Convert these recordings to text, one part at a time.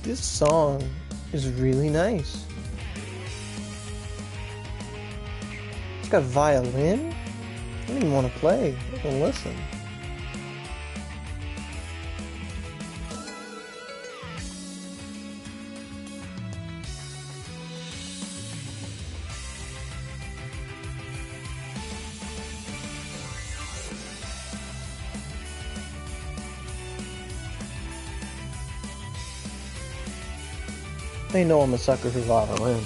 This song is really nice. It's got violin? I don't even want to play. I can listen. They know I'm a sucker for violin.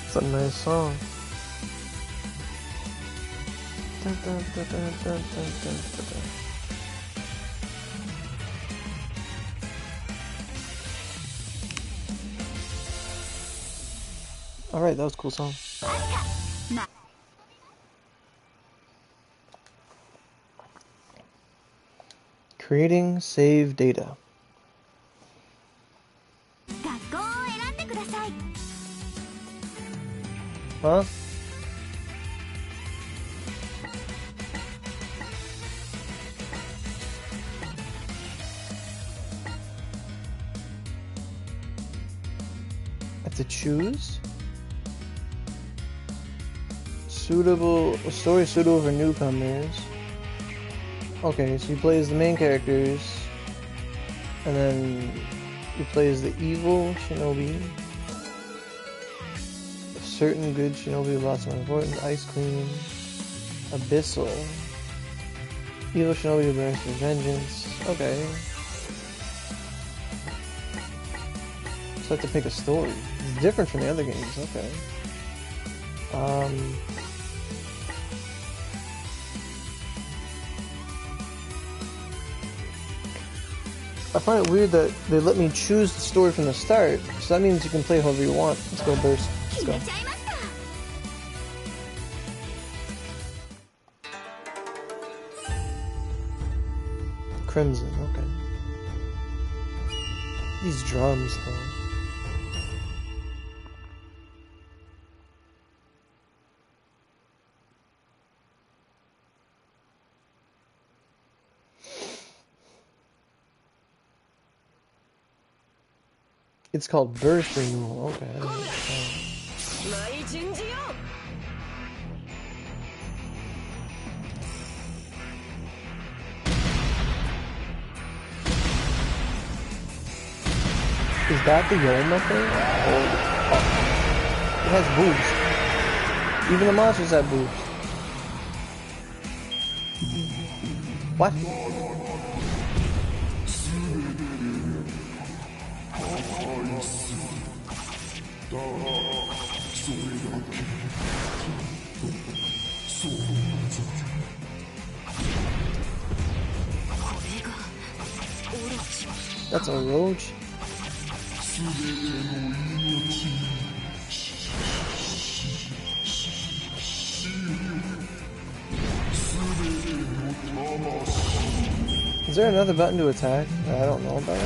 It's a nice song. Dun, dun, dun, dun, dun, dun, dun, dun. Alright, that was a cool song. Creating save data. Huh? I have to choose? A story suitable for newcomers. Okay, so you play as the main characters, and then you play as the evil shinobi. A certain good shinobi with lots of important. Ice Queen, Abyssal, evil shinobi who burns for vengeance. Okay. So I have to pick a story. It's different from the other games. Okay. I find it weird that they let me choose the story from the start, so that means you can play however you want. Let's go burst. Let's go. Crimson, okay. These drums, though. It's called Burst Renewal. Okay. Is that the Yoma thing? Holy fuck. It has boost. Even the monsters have boost. What? That's a roach. Is there another button to attack that I don't know about?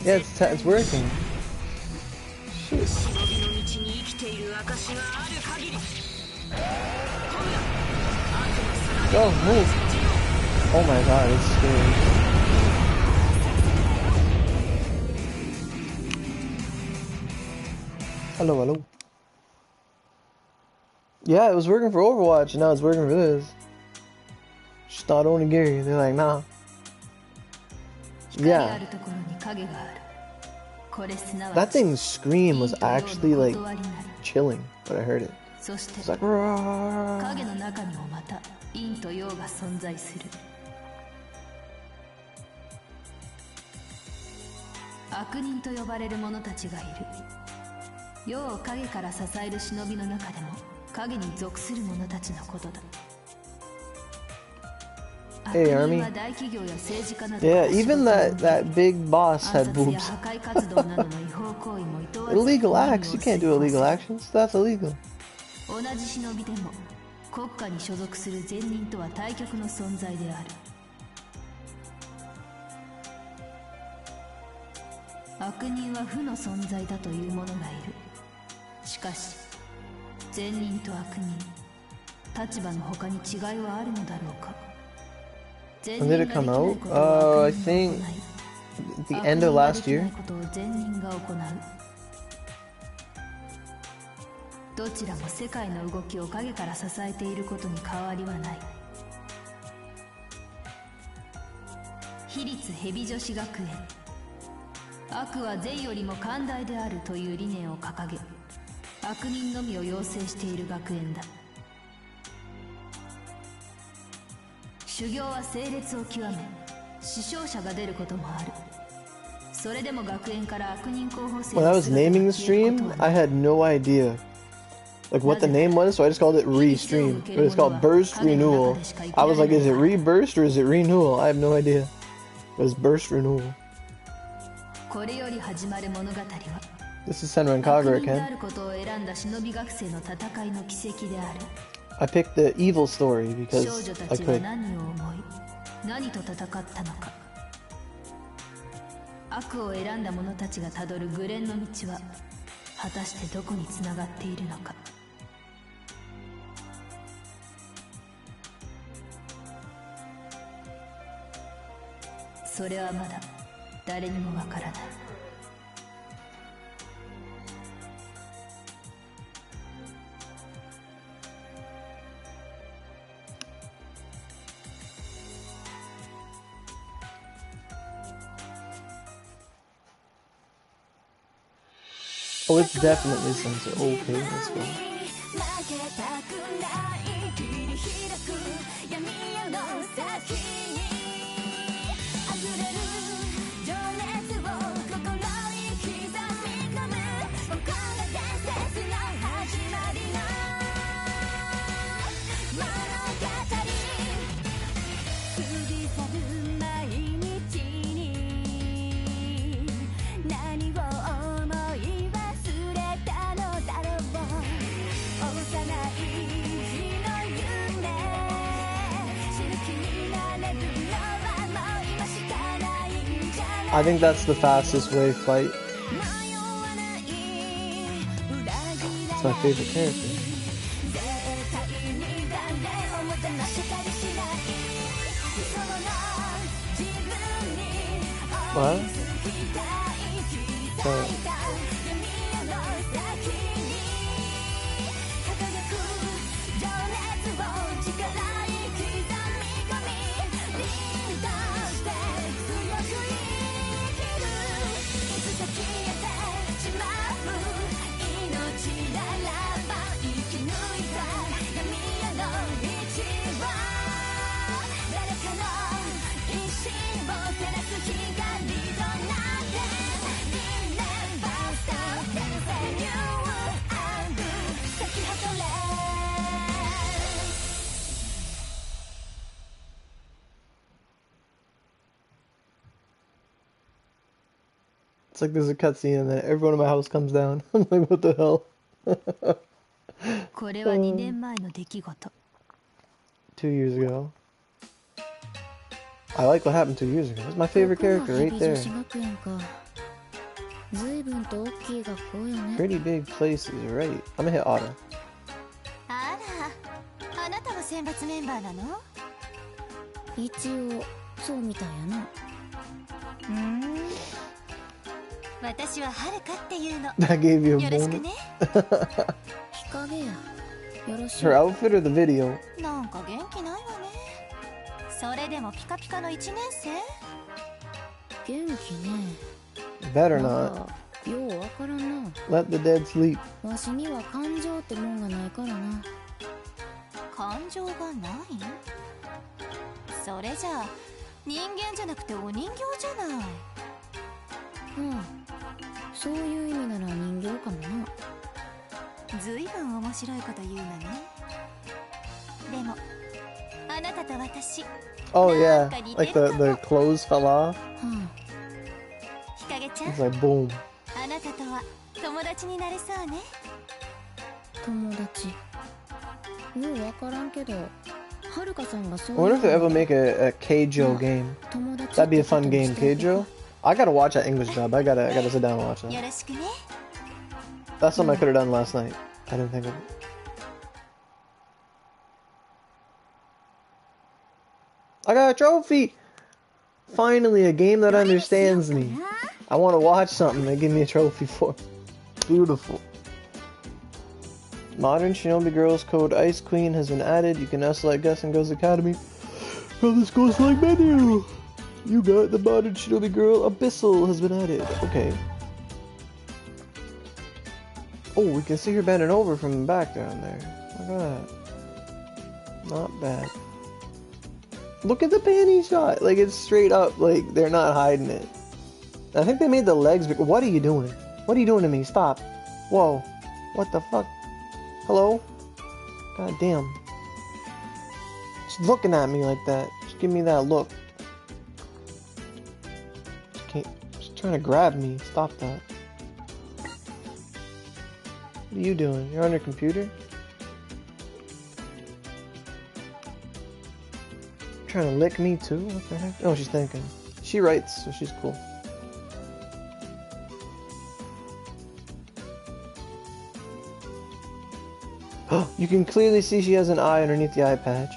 Yeah, it's working. Shit. Go, move. Oh my god, it's scary. Hello, hello. Yeah, it was working for Overwatch, and now it's working for this. Just thought Onigiri. They're like, nah. Yeah. That thing's scream was actually like chilling, but I heard it. It's like, roar. Hey, Army. Yeah, even that big boss had boobs. Illegal acts? You can't do illegal actions. That's illegal. 同じ忍びでも国家に所属する善人とは対極の存在である。悪人は負の存在だという者がいる。しかし善人と悪人、立場の他に違いはあるのだろうか。 When did it come out? I think the end of last year. どちらも世界の動きを影から支えていることに変わりはない。私立蛇女子学園、悪は善よりも寛大であるという理念を掲げ、悪人のみを養成している学園だ。修行は整列を極め、死傷者が出ることもある。それでも学園から悪人候補生 When I was naming the stream, I had no idea like what the name was, so I just called it Re-Stream. But it's called Burst Renewal. I was like, is it Re-Burst or is it Renewal? I have no idea. It was Burst Renewal. This is Senran Kagura, Ken. I picked the evil story because I could. 悪を選んだ者たちがたどるグレンの道は果たしてどこにつながっているのか。それはまだ誰にもわからない。Oh, it's definitely censored. Okay, let's go. I think that's the fastest way fight. It's my favorite character. What? It's like there's a cutscene and then everyone in my house comes down. I'm like, what the hell? これは2年前の出来事。2 years ago. I like what happened 2 years ago. That's my favorite character right there. Pretty big places, right? I'm gonna hit auto. あら、あなたも選抜メンバーなの？一応そうみたいやな。私ははるかっていうの。That gave you a よろしく bonus. ね。日陰や。よろしい。 Her outfit or the video? なんか元気ないわね。それでもピカピカの1年生？元気ね。Better not. ようわからんな。Let the dead sleep. わしには感情ってもんがないからな。感情がない？それじゃあ人間じゃなくてお人形じゃない。そういう意味なら人形かもな。ずいぶん面白いこと言うのね。でもあなたたと私 Oh yeah, like the clothes fell off. 日陰ちゃん It's like boom. あなたとは友達になれそうね友達ようわからんけどはるかさんがそう I wonder if they ever make a Keijo game. That'd be a fun game, Keijo. I gotta watch that English dub. I gotta sit down and watch よ that. ろしくね That's something I could have done last night. I didn't think of it. I got a trophy! Finally, a game that understands me. I want to watch something they give me a trophy for. Beautiful. Modern Shinobi Girls Code Ice Queen has been added. You can now select Gus and Girls Academy from the school select menu. You got the Modern Shinobi Girl Abyssal has been added. Okay. Oh, we can see her bending over from the back down there. Look at that. Not bad. Look at the panty shot. Like, it's straight up. Like, they're not hiding it. I think they made the legs big. What are you doing? What are you doing to me? Stop. Whoa. What the fuck? Hello? God damn. Just looking at me like that. Just give me that look. Just trying to grab me. Stop that. What are you doing? You're on your computer? Trying to lick me too? What the heck? Oh, she's thinking. She writes, so she's cool. You can clearly see she has an eye underneath the eye patch.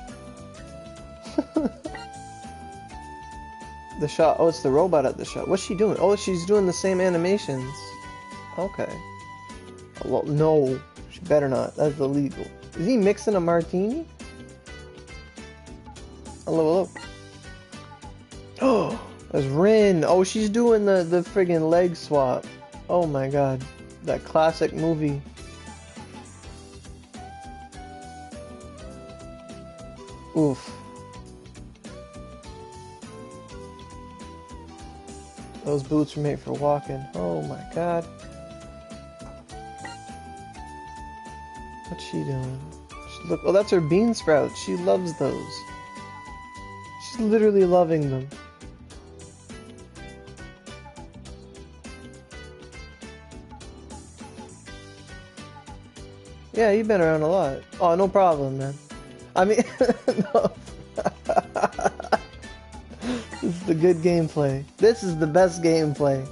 The shot. Oh, it's the robot at the shot. What's she doing? Oh, she's doing the same animations. Okay. Well, no. She better not. That's illegal. Is he mixing a martini? Hello, hello. Oh, that's Rin. Oh, she's doing the friggin' leg swap. Oh my god. That classic movie. Oof. Those boots were made for walking. Oh my god. What's she doing? Look, oh, that's her bean sprouts. She loves those. She's literally loving them. Yeah, you've been around a lot. Oh, no problem, man. I mean, no. This is the good gameplay. This is the best gameplay.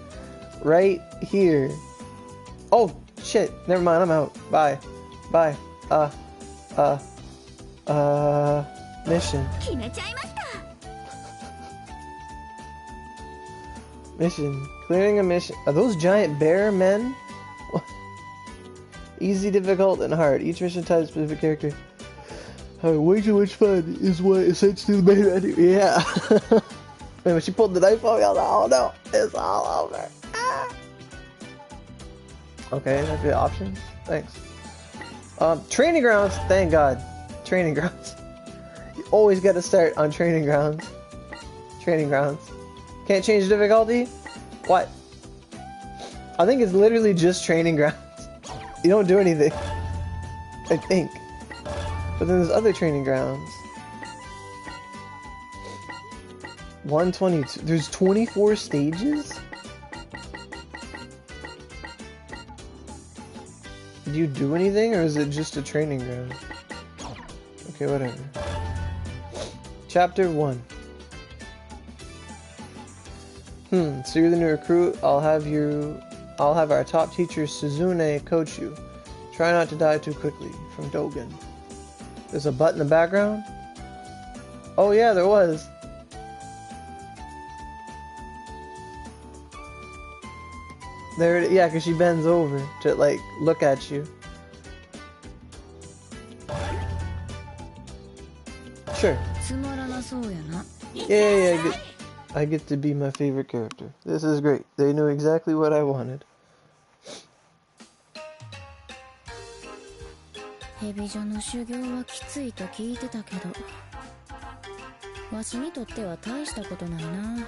Right here. Oh, shit. Never mind, I'm out. Bye. Bye. Mission. Mission. Clearing a mission. Are those giant bear men? Easy, difficult, and hard. Each mission type specific character. Way too much fun is what essentially the main menu. Yeah. Wait, when she pulled the knife off, I was like, oh no, it's all over. Ah. Okay, that's the options. Thanks. Training grounds. Thank God. Training grounds. You always got to start on training grounds. Training grounds. Can't change difficulty? What? I think it's literally just training grounds. You don't do anything. I think. But then there's other training grounds. 122. There's 24 stages? Do you do anything, or is it just a training ground? Okay, whatever. Chapter 1. So you're the new recruit. I'll have our top teacher Suzune coach you. Try not to die too quickly. From Dogen. There's a butt in the background? Oh yeah, there was. There, yeah, because she bends over to, like, look at you. Sure. Yeah, I get to be my favorite character. This is great. They knew exactly what I wanted. ヘビ女の修行はきついと聞いてたけど、わしにとっては大したことないな。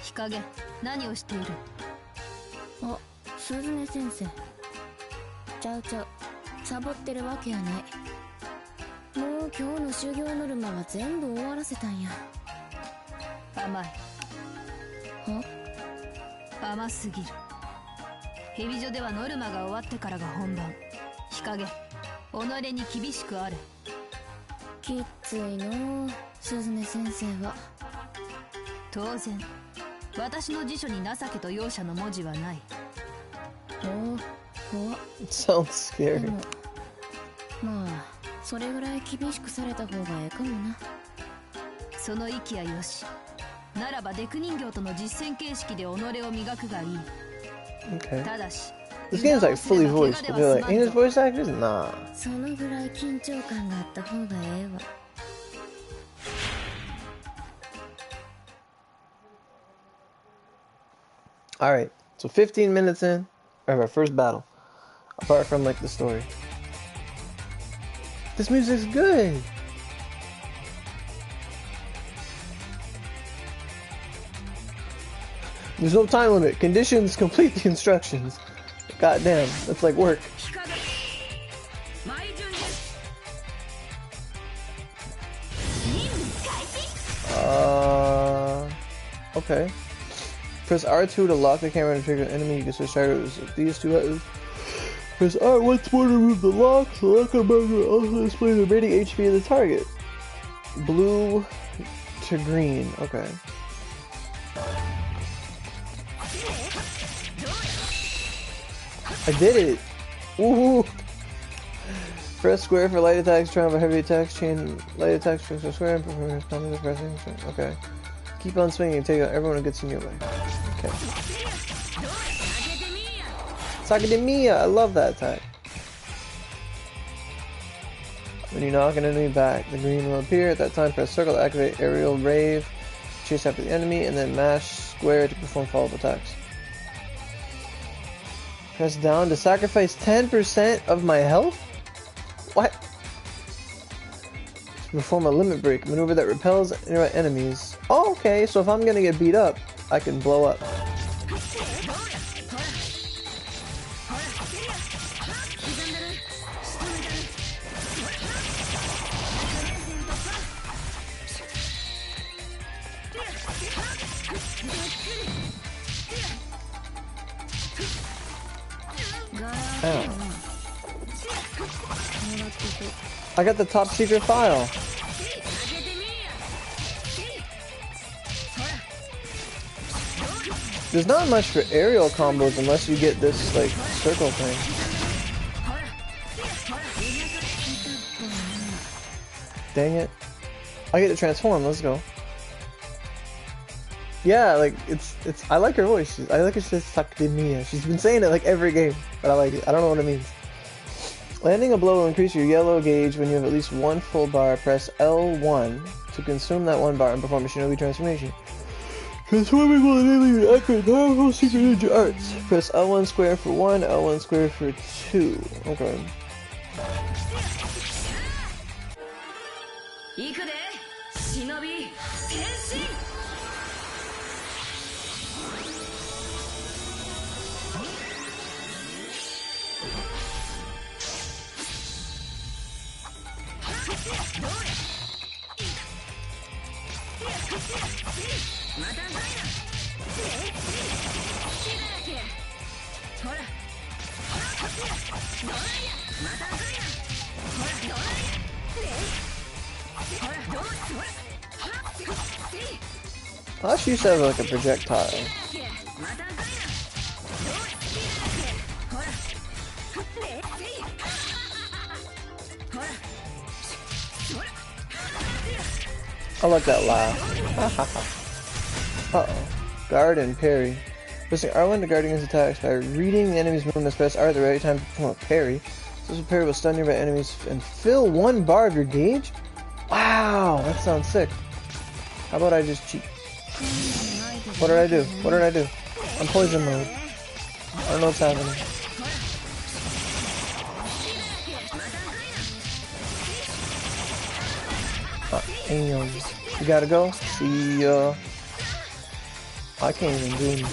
日陰、何をしている？あ、鈴音先生。ちゃうちゃう、サボってるわけやない。もう今日の修行ノルマは全部終わらせたんや。甘い。は？甘すぎる。蛇女ではノルマが終わってからが本番。日陰、己に厳しくあれ。きっついの鈴音先生は。当然、私の辞書に情けと容赦の文字はない。おお、怖っ。It sounds scary. でもまあそれぐらい厳しくされた方がええかもな。その息やよし。ならばデク人形との実戦形式で己を磨くがいい。Okay. ただし This game's like fully voiced, but they're like English voice actors? Nah. そのぐらい緊張感があった方がええわ。Alright, so 15 minutes in of our first battle. Apart from like the story. This music's good! There's no time limit. Conditions complete the instructions. God damn, that's like work. Okay. Press R2 to lock the camera and trigger an enemy. You can switch targets with these two buttons. Press R once more to remove the lock. The lock marker will also display the rating HP of the target. Blue to green. Okay. I did it! Woohoo! Press square for light attacks, triangle for heavy attacks, chain light attacks, press square, and perform pressing. Okay. Keep on swinging, take out everyone who gets in your way. Okay. Sakademiya! I love that attack. When you knock an enemy back, the green will appear. At that time, press circle to activate aerial rave, chase after the enemy, and then mash square to perform follow-up attacks. Press down to sacrifice 10% of my health? What? Perform a limit break, maneuver that repels nearby enemies. Oh, okay, so if I'm gonna get beat up, I can blow up. Ow. I got the top secret file. There's not much for aerial combos unless you get this like circle thing. Dang it. I get to transform, let's go. Yeah, like it's I like her voice. I like it says Sakademiya. She's been saying it like every game, but I like it. I don't know what it means. Landing a blow will increase your yellow gauge when you have at least one full bar. Press L1 to consume that one bar and perform a shinobi transformation. Transforming will enable you to activate powerful secret ninja arts. Press L1 square for 1, L1 square for 2. Okay. I she used to have like a projectile. I like that laugh. Uh-oh. Guard and parry. Pressing R1 to guard against attacks by reading the enemy's movements. Press R at the right time to perform a parry. So this parry will stun nearby enemies and fill 1 bar of your gauge? Wow, that sounds sick. How about I just cheat? What did I do? What did I do? I'm poison mode. I don't know what's happening. Damn. You gotta go? See ya. I can't even do anything.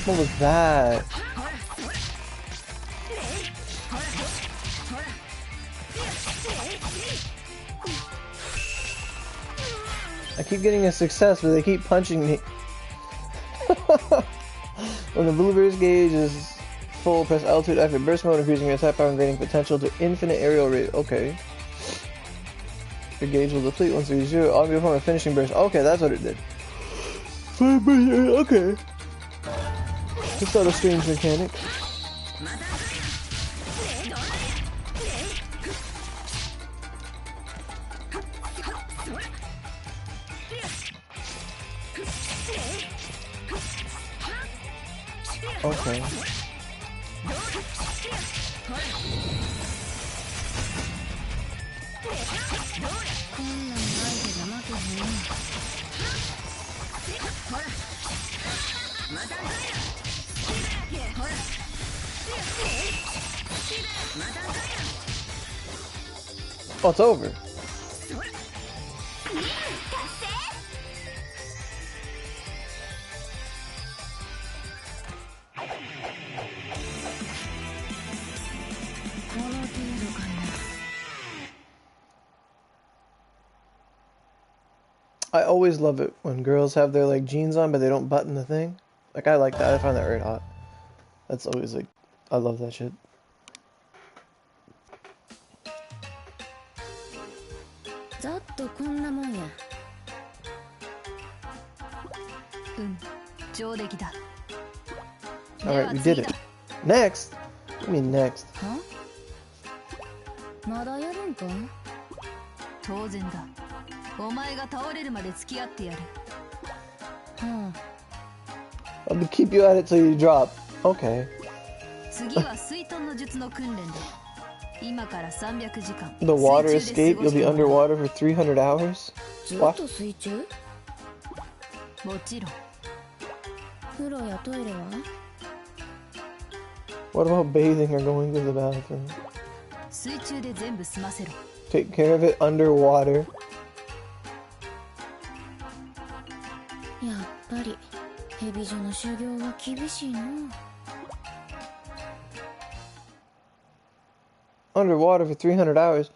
What was that? I keep getting a success, but they keep punching me. When the blueberry's gauge is full, press L2 to activate burst mode, increasing your attack power and gaining potential to infinite aerial rate. Okay. Your gauge will deplete once you use zero. Automobile form a finishing burst. Okay, that's what it did. Okay. It's not a strange mechanic. Okay. Oh, it's over. I always love it when girls have their like jeans on but they don't button the thing. Like I like that. I find that very hot. That's always like, I love that shit. Alright, we did it. Next? What do you mean next? Huh? まだやるんか? 当然だ。お前が倒れるまで付き合ってやる。I'm gonna keep you at it till you drop. Okay. 次は水遁の術の訓練で。今から300時間。The water escape? You'll be underwater for 300 hours? What? 水中? もちろん。風呂やトイレは? What about bathing or going to the bathroom? 水中で全部済ませろ。Take care of it underwater. やっぱり蛇女の修行は厳しいな。Underwater for 300 hours.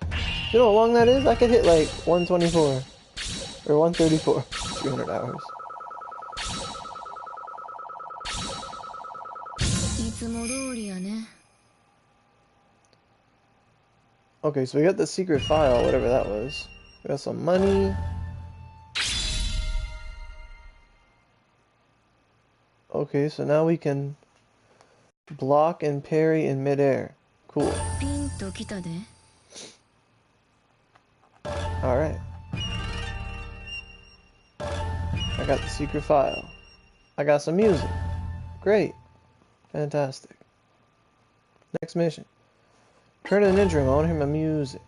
You know how long that is? I could hit like 124 or 134. 300 hours. いつも通りやね。 Okay, so we got the secret file, whatever that was. We got some money. Okay, so now we can block and parry in midair. Cool. Alright. I got the secret file. I got some music. Great. Fantastic. Next mission. Turn an intro. I want to hear my music.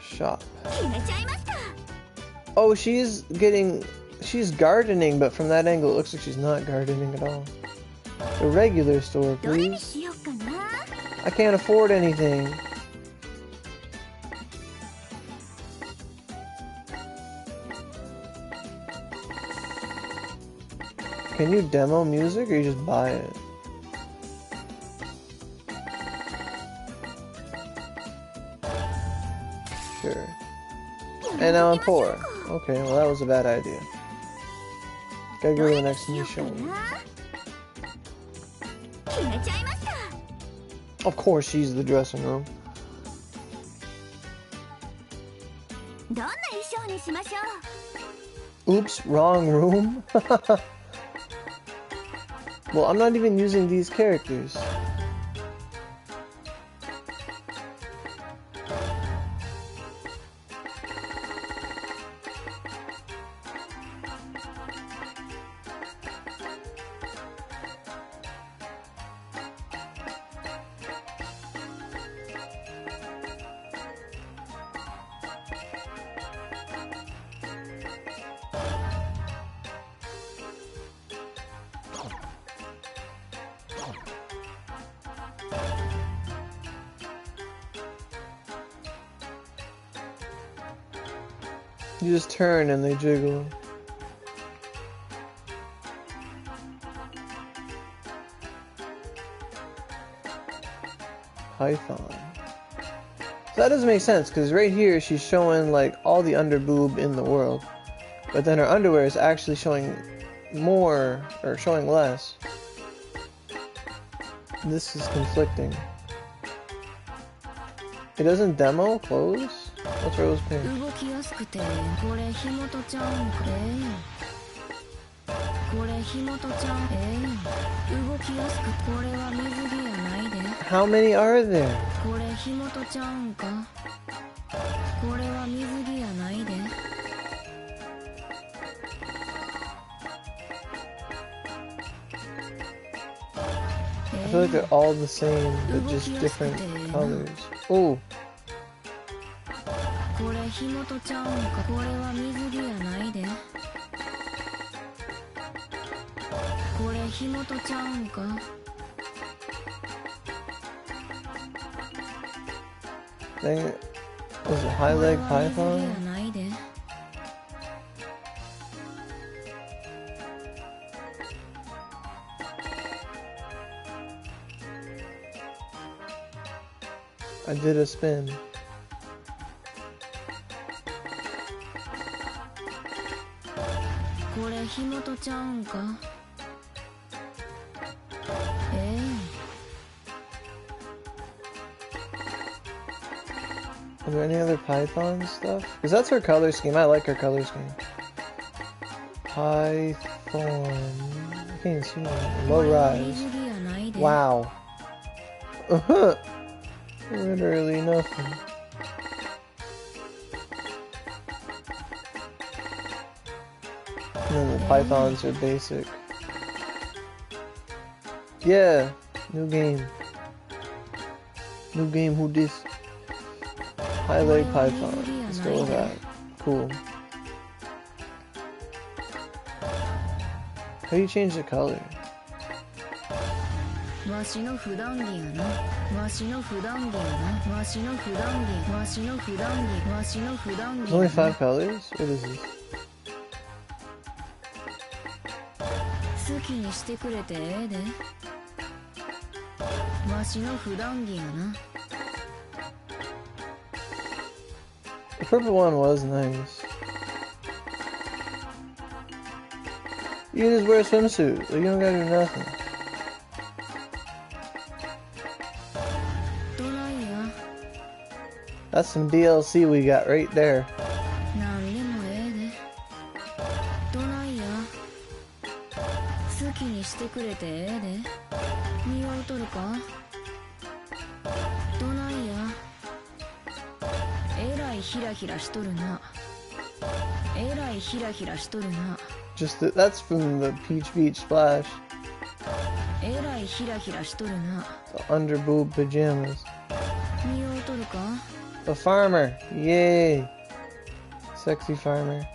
Shop. Oh, she's gardening, but from that angle it looks like she's not gardening at all. The regular store, please. I can't afford anything. Can you demo music or you just buy it? Sure. And now I'm poor. Okay, well that was a bad idea. Gotta go to the next mission. Of course she's the dressing room. Oops, wrong room. Well, I'm not even using these characters. You just turn and they jiggle. python. So that doesn't make sense, because right here she's showing like all the underboob in the world. But then her underwear is actually showing more, or showing less. This is conflicting. It doesn't demo clothes? What's Rose Pink? 動きやすくてこれひもとちゃうんかこれひもとちゃん動きやすくこれは水着やないで How many are there? これひもとちゃうんかこれは水着やないで I feel like they're all the same, but just different colors. Oh! これひもとちゃうんかこれは水着やないでこれひもとちゃうんか Dang it. Was it high leg python? I did a spin. Are there any other python stuff? Because that's her color scheme. I like her color scheme. Python. I can't even see it. Low rise. Wow. Literally nothing. And then the pythons are basic. Yeah, new game. New game, who dis? High leg python. Let's go with that. Cool. How do you change the color? There's only 5 colors? What is this? The purple one was nice. You can just wear a swimsuit, like you don't gotta do nothing. That's some DLC we got right there. Just that's from the Peach Beach Splash. The underboob pajamas. A farmer, yay! Sexy farmer.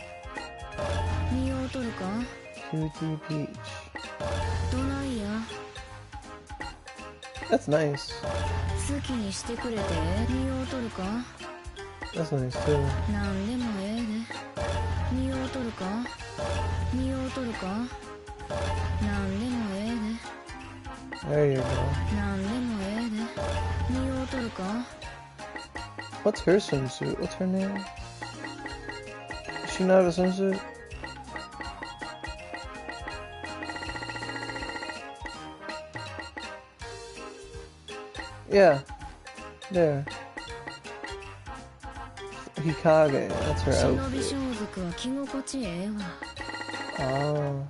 Cutie Peach. That's nice. That's nice too. There you go. What's her swimsuit? What's her name? Does she not have a swimsuit? Yeah. There. Hikage, that's her outfit. Oh.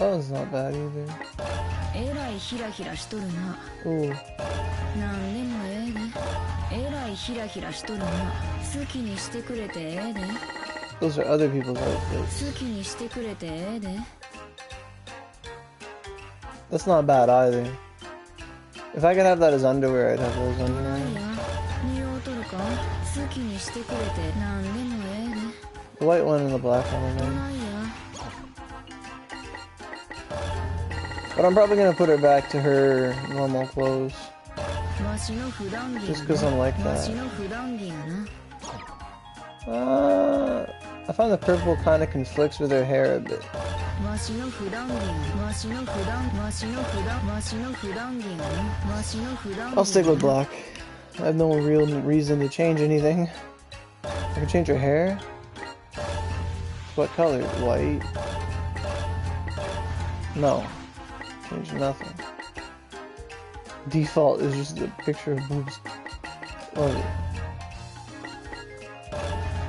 Oh, it's not bad either. Ooh. Those are other people's outfits. That's not bad either. If I could have that as underwear, I'd have those underwear. The white one and the black one are nice. But I'm probably gonna put her back to her normal clothes. Just because I'm like that. I find the purple kind of conflicts with her hair a bit. I'll stick with black. I have no real reason to change anything. I can change her hair. What color? White? No. Change nothing. Default is just a picture of boobs. Love it.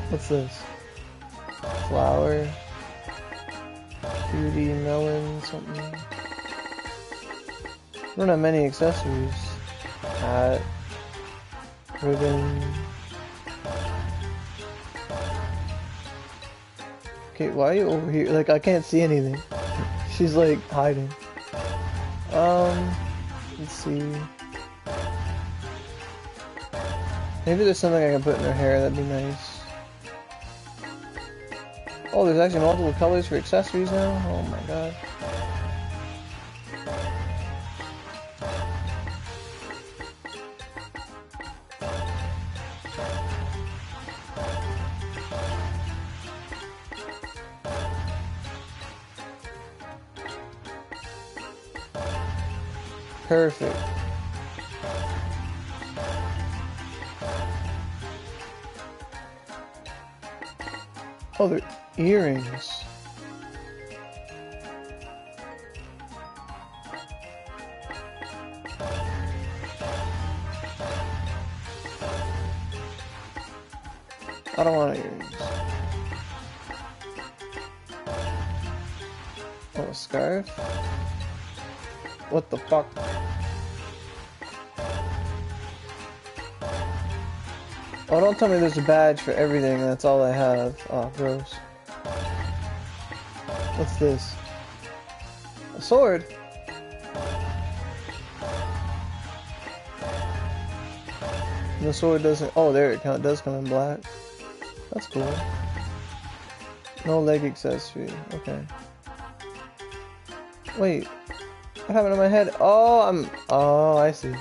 What's this? Flower? Cutie, melon, something. I don't have many accessories. Hat. Ribbon. Okay, why are you over here? Like, I can't see anything. She's like hiding. Let's see. Maybe there's something I can put in her hair, that'd be nice. Oh, there's actually multiple colors for accessories now? Oh my god. Perfect. Oh, they're earrings. I don't want earrings. Oh, a scarf? What the fuck? Oh, don't tell me there's a badge for everything, that's all I have. Oh, gross. What's this? A sword? And the sword doesn't... Oh, there it does come in black. That's cool. No leg accessory. Okay. Wait. What happened to my head? Oh, Oh, I see.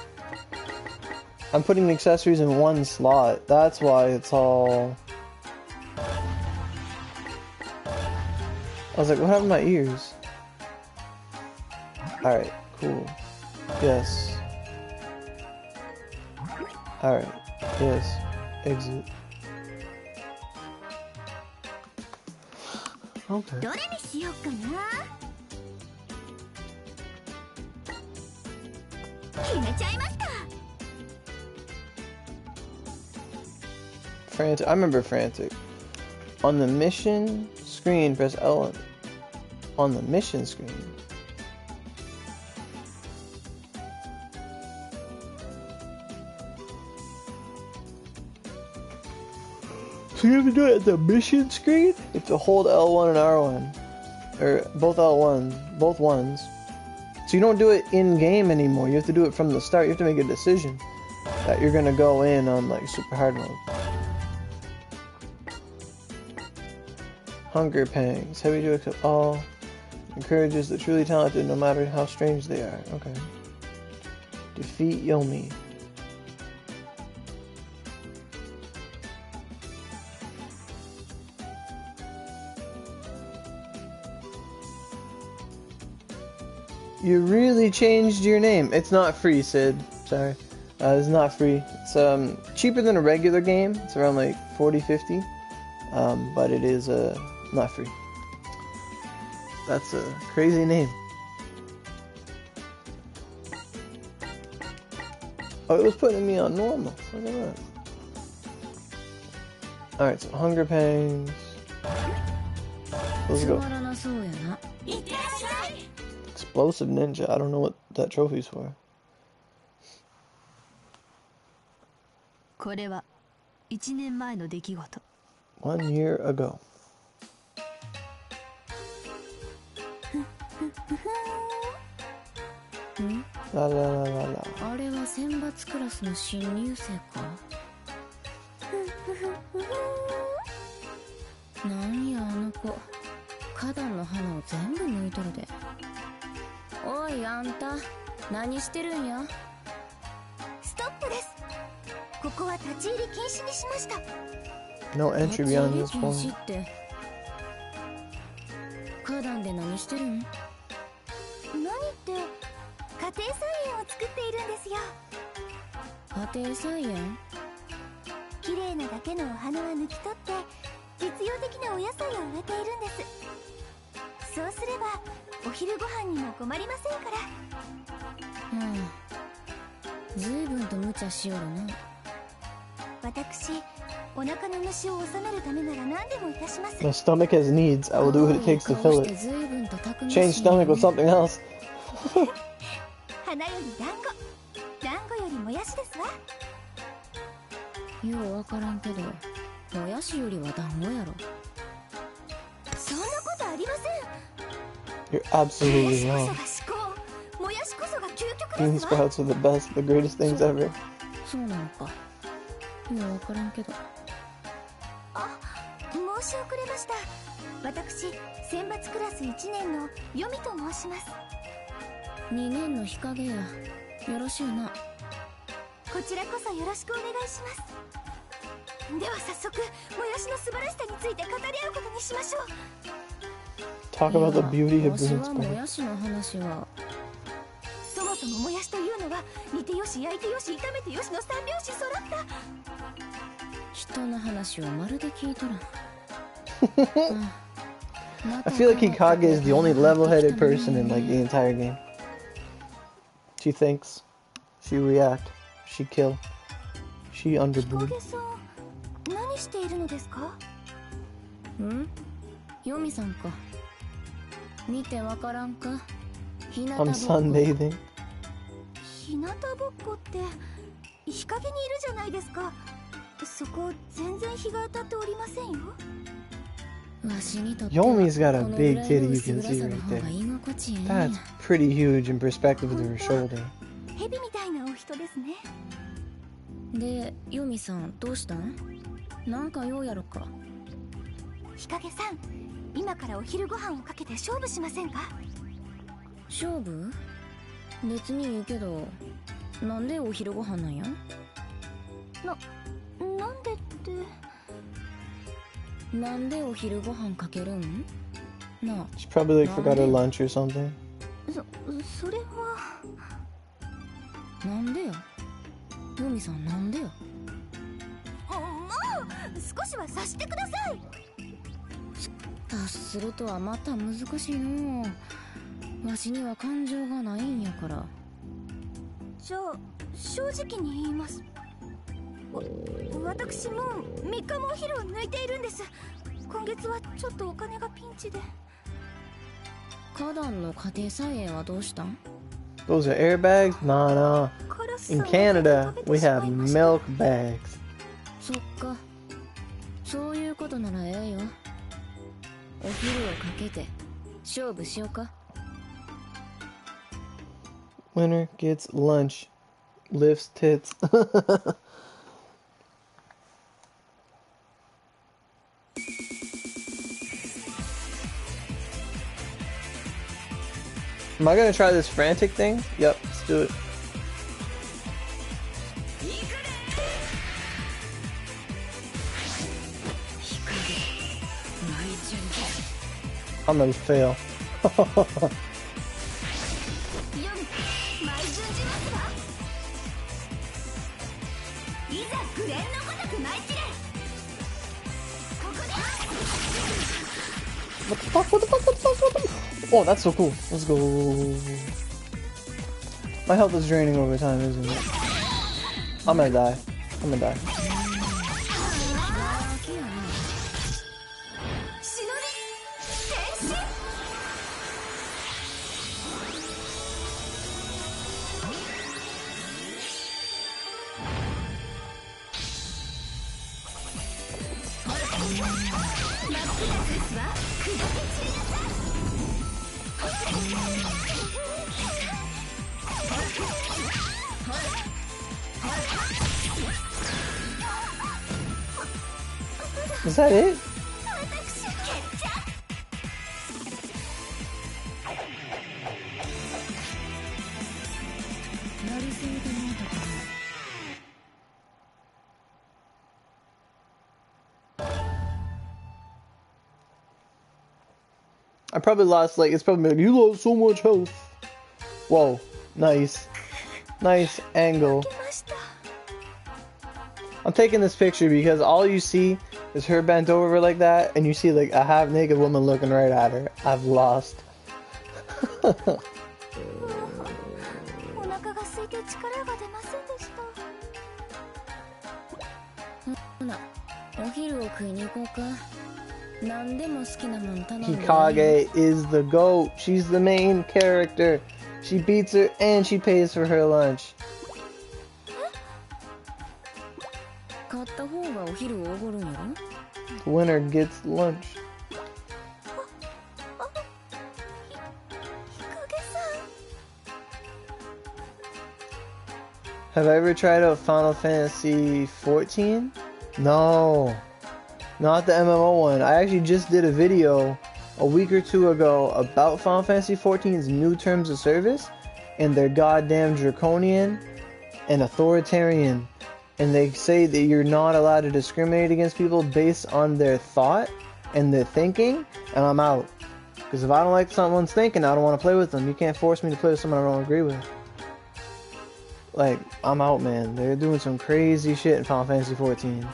I'm putting the accessories in one slot. That's why it's all... I was like, what happened to my ears? Alright, cool. Yes. Alright, yes. Exit. Okay. Frantic. I remember Frantic. On the mission screen, press L on the mission screen. So you have to do it at the mission screen? You have to hold L1 and R1. Or both L1s, both ones. So you don't do it in-game anymore. You have to do it from the start. You have to make a decision that you're gonna go in on like super hard mode. Hunger pangs. Heavy to accept all. Encourages the truly talented no matter how strange they are. Okay. Defeat Yomi. You really changed your name. It's not free, Sid. Sorry. It's not free. It's cheaper than a regular game. It's around like 40-50. But it is not free. That's a crazy name. Oh, it was putting me on normal. Look at that. Alright, so Hunger Pangs. Let's go. Explosive Ninja. I don't know what that trophy's for. これは1年前の出来事。 1 year ago. La la la la la. あれは選抜クラスの新入生か。なんやあの子、花壇の花を全部抜いとるで。おいあんた、何してるんや。ストップです。ここは立ち入り禁止にしました。 No entry beyond this 禁 point. 止って花壇で何してるん？何って家庭菜園を作っているんですよ。家庭菜園？綺麗なだけのお花は抜き取って実用的なお野菜を植えているんです。そうすればお昼ご飯にも困りませんから。ずいぶんと無茶しよるな。私、お腹の虫を収めるためなら何でもいたします。 My stomach has needs. I will do what it takes to fill it. Change stomach with something else. 花より団子よりもやしですわ。ようわからんけど、もやしよりは団子やろ。そんなことありません。 You're absolutely もや wrong. しこそが至高、もやしこそが究極 Bean ですわ。 sprouts are the best, the greatest things ever. そうなのか。ようわからんけど。あ、申し遅れました。私、選抜クラス1年のヨミと申します。2年の日陰や。よろしゅうな。こちらこそよろしくお願いします。では早速、もやしの素晴らしさについて語り合うことにしましょう。 Talk about the beauty of わし bean はも sprouts. やしの話は。そもそももやしというのは煮てよし焼いてよし炒めてよしの三拍子揃った。人の話をまるで聞いとらん。I feel like Hikage is the only level-headed person in like the entire game. She thinks, she react, she kill, she 日 underbreed. 陰さん、何しているのですか？ん？ヨミさんか。見てわからんか？日向ぼ I'm っこ。 sunbathing. 日向ぼっこって日陰にいるじゃないですか。そこ全然日が当たっておりませんよ。わしにとって Yomi's got a この big ぐらい titty の you 薄 can 暗 see さ right の方が there. 居心地ええんや。 That's pretty huge in perspective of her shoulder. 蛇みたいなお人ですね。で、ヨミさんどうしたん？なんか用やろか。日陰さん、今からお昼ご飯をかけて勝負しませんか？勝負？別にいいけど、なんでお昼ご飯なんや？なんでって。なんでお昼ご飯かけるん？なあ。 She probably like forgot her lunch or something. それは。なんでや？ヨミさんなんでや？もう少しは察してください。達するとはまた難しいのう。わしには感情がないんやから。じゃあ正直に言います。私もう3日もお昼を抜いているんです。今月はちょっとお金がピンチで。花壇の家庭菜園はどうしたん？ Those are airbags? Nah. カラス In さんは Canada, 食べて we しま have いました。 milk bags. そっか。そういうことならええよ。お昼をかけて勝負しようか。 Winner gets lunch. Lifts tits. Am I gonna try this frantic thing? Yep, let's do it. I'm gonna fail. いざグレンのごとく舞い散れ。ここで What the fuck? What the fuck? What the fuck? What the fuck? Oh, that's so cool. Let's go. My health is draining over time, isn't it? I'm gonna die. I'm gonna die. 忍び変身。 Is that it? やりすぎてもうたかな。I probably lost, like, it's probably like, you lost so much health. Whoa, nice. Nice angle. I'm taking this picture because all you see is her bent over like that, and you see, like, a half-naked woman looking right at her. I've lost. Hikage is the GOAT. She's the main character. She beats her and she pays for her lunch. The winner gets lunch. Have I ever tried out Final Fantasy 14? No. Not the MMO one. I actually just did a video a week or two ago about Final Fantasy 14's new terms of service, and they're goddamn draconian and authoritarian. And they say that you're not allowed to discriminate against people based on their thought and their thinking, and I'm out. Because if I don't like someone's thinking, I don't want to play with them. You can't force me to play with someone I don't agree with. Like, I'm out, man. They're doing some crazy shit in Final Fantasy 14.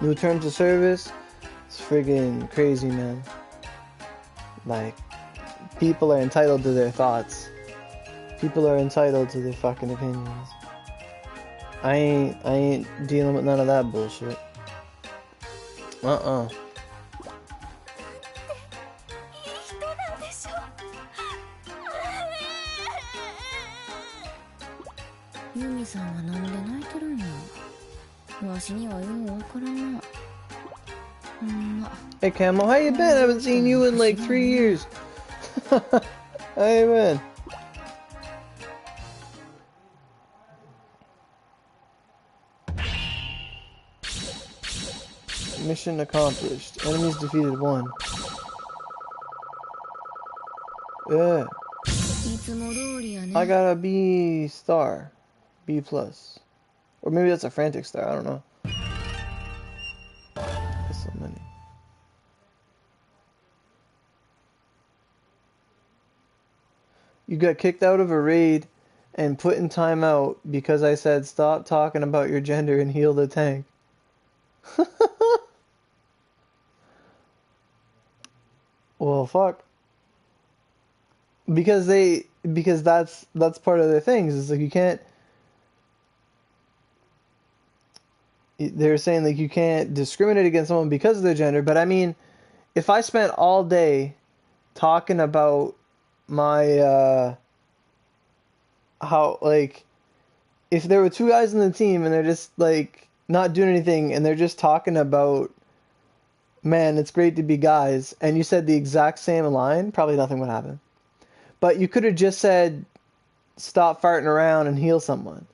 New terms of service, it's friggin' crazy, man. Like, people are entitled to their thoughts. People are entitled to their fucking opinions. I ain't dealing with none of that bullshit. Hey Camel, how you been? I haven't seen you in like 3 years. How you been? Mission accomplished. Enemies defeated 1. Yeah. I got a B star. B plus. Or maybe that's a frantic star, I don't know. There's so many. You got kicked out of a raid and put in timeout because I said stop talking about your gender and heal the tank. Well, fuck. Because that's part of their things. It's like you can't. They're saying like you can't discriminate against someone because of their gender. But I mean, if I spent all day talking about my how, like, if there were 2 guys in the team and they're just like not doing anything and they're just talking about, man, it's great to be guys, and you said the exact same line, probably nothing would happen. But you could have just said, stop farting around and heal someone.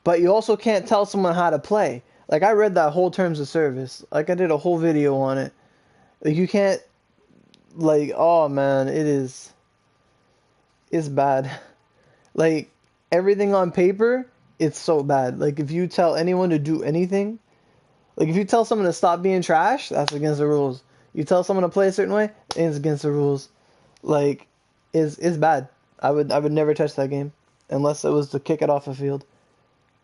But you also can't tell someone how to play. Like, I read that whole terms of service. Like, I did a whole video on it. Like, you can't, like, oh, man, it's bad. Like, everything on paper, it's so bad. Like, if you tell anyone to do anything, like, if you tell someone to stop being trash, that's against the rules. You tell someone to play a certain way, it's against the rules. Like, it's bad. I would never touch that game unless it was to kick it off the field.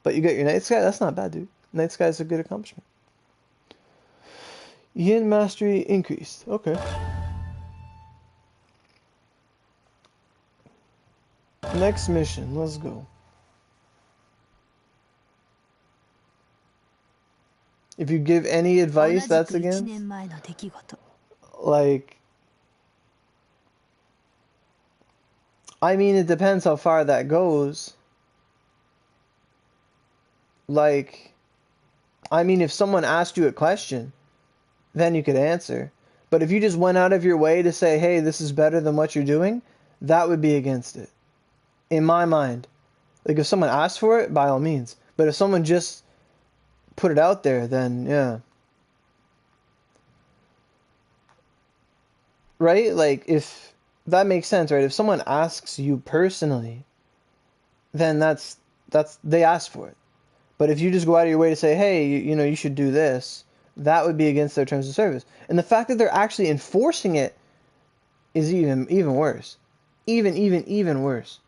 But you got your Night Sky, that's not bad, dude. Night Sky is a good accomplishment. Yin mastery increased. Okay. Next mission, let's go. If you give any advice, that's against. Like, I mean, it depends how far that goes. Like, I mean, if someone asked you a question, then you could answer. But if you just went out of your way to say, hey, this is better than what you're doing, that would be against it. In my mind. Like, if someone asked for it, by all means. But if someone just put it out there, then, yeah. Right? Like, if that makes sense, right? If someone asks you personally, then that's they asked for it. But if you just go out of your way to say, hey, you should do this, that would be against their terms of service. And the fact that they're actually enforcing it is even worse. Even worse.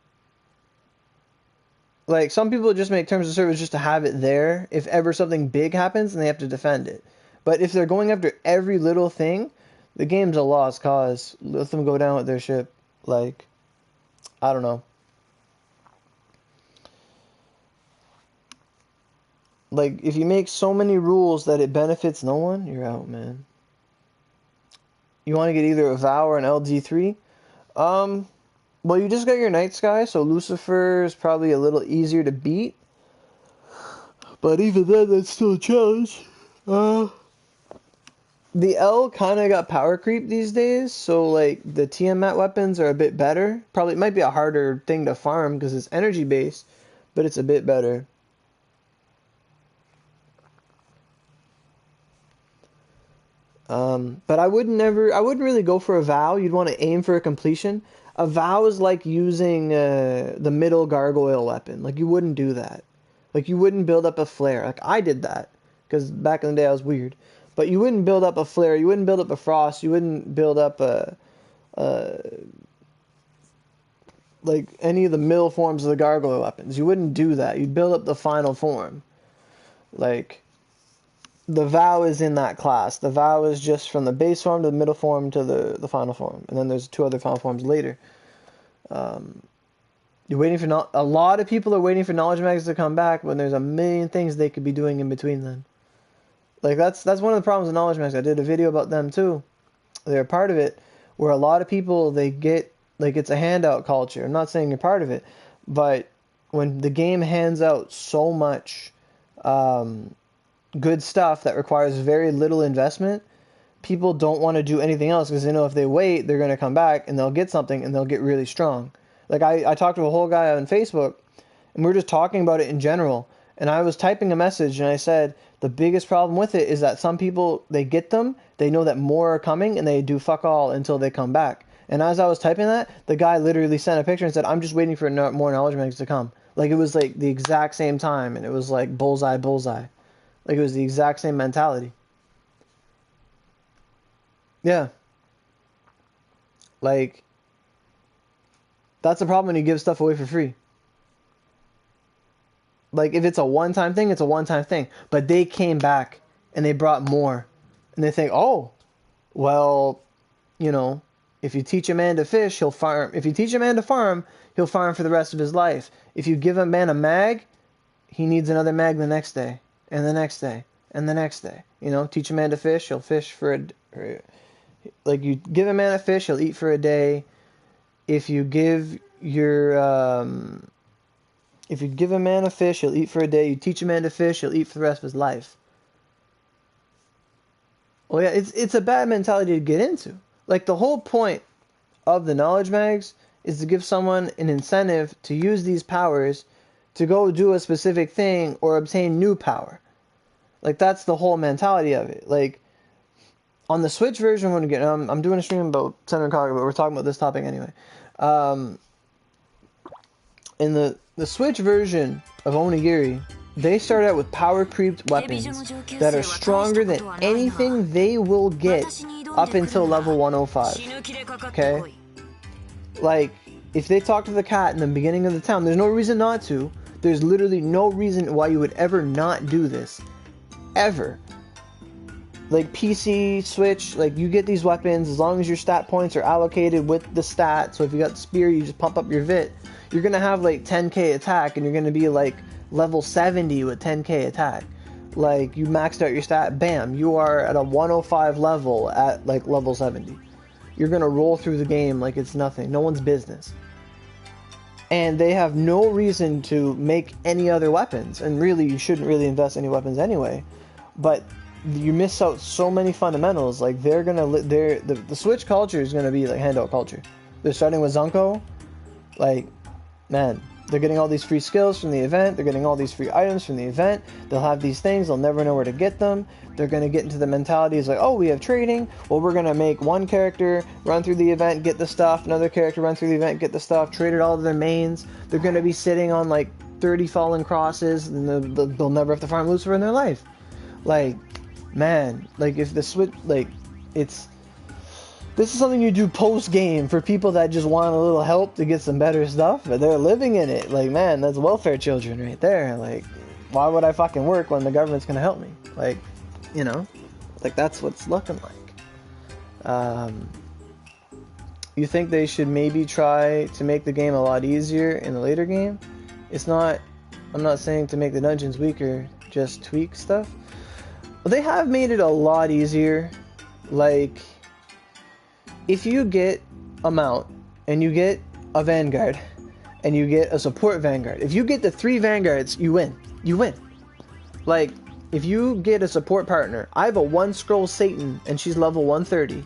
Like, some people just make terms of service just to have it there if ever something big happens and they have to defend it. But if they're going after every little thing, the game's a lost cause. Let them go down with their ship. Like, I don't know. Like, if you make so many rules that it benefits no one, you're out, man. You want to get either a Vow or an LD3? Well, you just got your Night Sky, so Lucifer is probably a little easier to beat. But even then, that's still a challenge. The L kind of got power creep these days, so like the Tiamat weapons are a bit better. Probably it might be a harder thing to farm because it's energy based, but it's a bit better. But I wouldn't really go for a Vow. You'd want to aim for a completion. A Vow is like using the middle gargoyle weapon. Like, you wouldn't do that. Like, you wouldn't build up a flare. Like, I did that because back in the day I was weird. But you wouldn't build up a flare. You wouldn't build up a frost. You wouldn't build up like any of the middle forms of the gargoyle weapons. You wouldn't do that. You'd build up the final form. Like, the Vow is in that class. The Vow is just from the base form to the middle form to the final form. And then there's 2 other final forms later. You're waiting for a lot of people are waiting for knowledge mags to come back when there's a million things they could be doing in between then. Like, that's one of the problems with knowledge mags. I did a video about them too. They're a part of it, where a lot of people, they get, like, it's a handout culture. I'm not saying you're part of it, but when the game hands out so much good stuff that requires very little investment, people don't want to do anything else because they know if they wait, they're going to come back and they'll get something and they'll get really strong. Like, I talked to a whole guy on Facebook and we were just talking about it in general, and I was typing a message and I said the biggest problem with it is that some people, they get them, they know that more are coming, and they do fuck all until they come back. And as I was typing that, the guy literally sent a picture and said, I'm just waiting for more knowledge mags to come. Like, it was like the exact same time, and it was like bullseye. Like, it was the exact same mentality. Yeah. Like, that's the problem when you give stuff away for free. Like, if it's a one-time thing, it's a one-time thing. But they came back, and they brought more. And they think, oh, well, you know, if you teach a man to fish, he'll farm. If you teach a man to farm, he'll farm for the rest of his life. If you give a man a mag, he needs another mag the next day, and the next day, and the next day. You know, teach a man to fish, he'll fish like, you give a man a fish, he'll eat for a day. If you give if you give a man a fish, he'll eat for a day. You teach a man to fish, he'll eat for the rest of his life. Well, yeah, it's a bad mentality to get into. Like, the whole point of the knowledge mags is to give someone an incentive to use these powers to go do a specific thing or obtain new power. Like, that's the whole mentality of it. Like, on the Switch version, I'm doing a stream about Senran Kagura, but we're talking about this topic anyway. In the Switch version of Onigiri, they start out with power creeped weapons that are stronger than anything they will get up until level 105. Okay? Like, if they talk to the cat in the beginning of the town, there's no reason not to. There's literally no reason why you would ever not do this. Ever. Like, PC, Switch, like, you get these weapons as long as your stat points are allocated with the stat. So if you got the spear, you just pump up your VIT. You're going to have, like, 10k attack, and you're going to be, like, level 70 with 10k attack. Like, you maxed out your stat, bam, you are at a 105 level at, like, level 70. You're going to roll through the game like it's nothing. No one's business. And they have no reason to make any other weapons. And really, you shouldn't really invest any weapons anyway. But you miss out so many fundamentals. Like, they're gonna the Switch culture is gonna be like handout culture. They're starting with Zunko. Like, man, they're getting all these free skills from the event. They're getting all these free items from the event. They'll have these things. They'll never know where to get them. They're gonna get into the mentality is like, oh, we have trading. Well, we're gonna make one character run through the event, get the stuff. Another character run through the event, get the stuff. Traded all of their mains. They're gonna be sitting on like 30 fallen crosses, and they'll never have to farm Lucifer in their life. Like, man, like, if the Switch, like, it's This is something you do post-game for people that just want a little help to get some better stuff, but they're living in it. Like, man, that's welfare children right there. Like, why would I fucking work when the government's gonna help me? Like, you know, like that's what's looking like. You think they should maybe try to make the game a lot easier in the later game? It's not, I'm not saying to make the dungeons weaker, just tweak stuff. Well, they have made it a lot easier. Like, if you get a mount, and you get a vanguard, and you get a support vanguard, if you get the 3 vanguards, you win. You win. Like, if you get a support partner, I have a 1 scroll Satan, and she's level 130,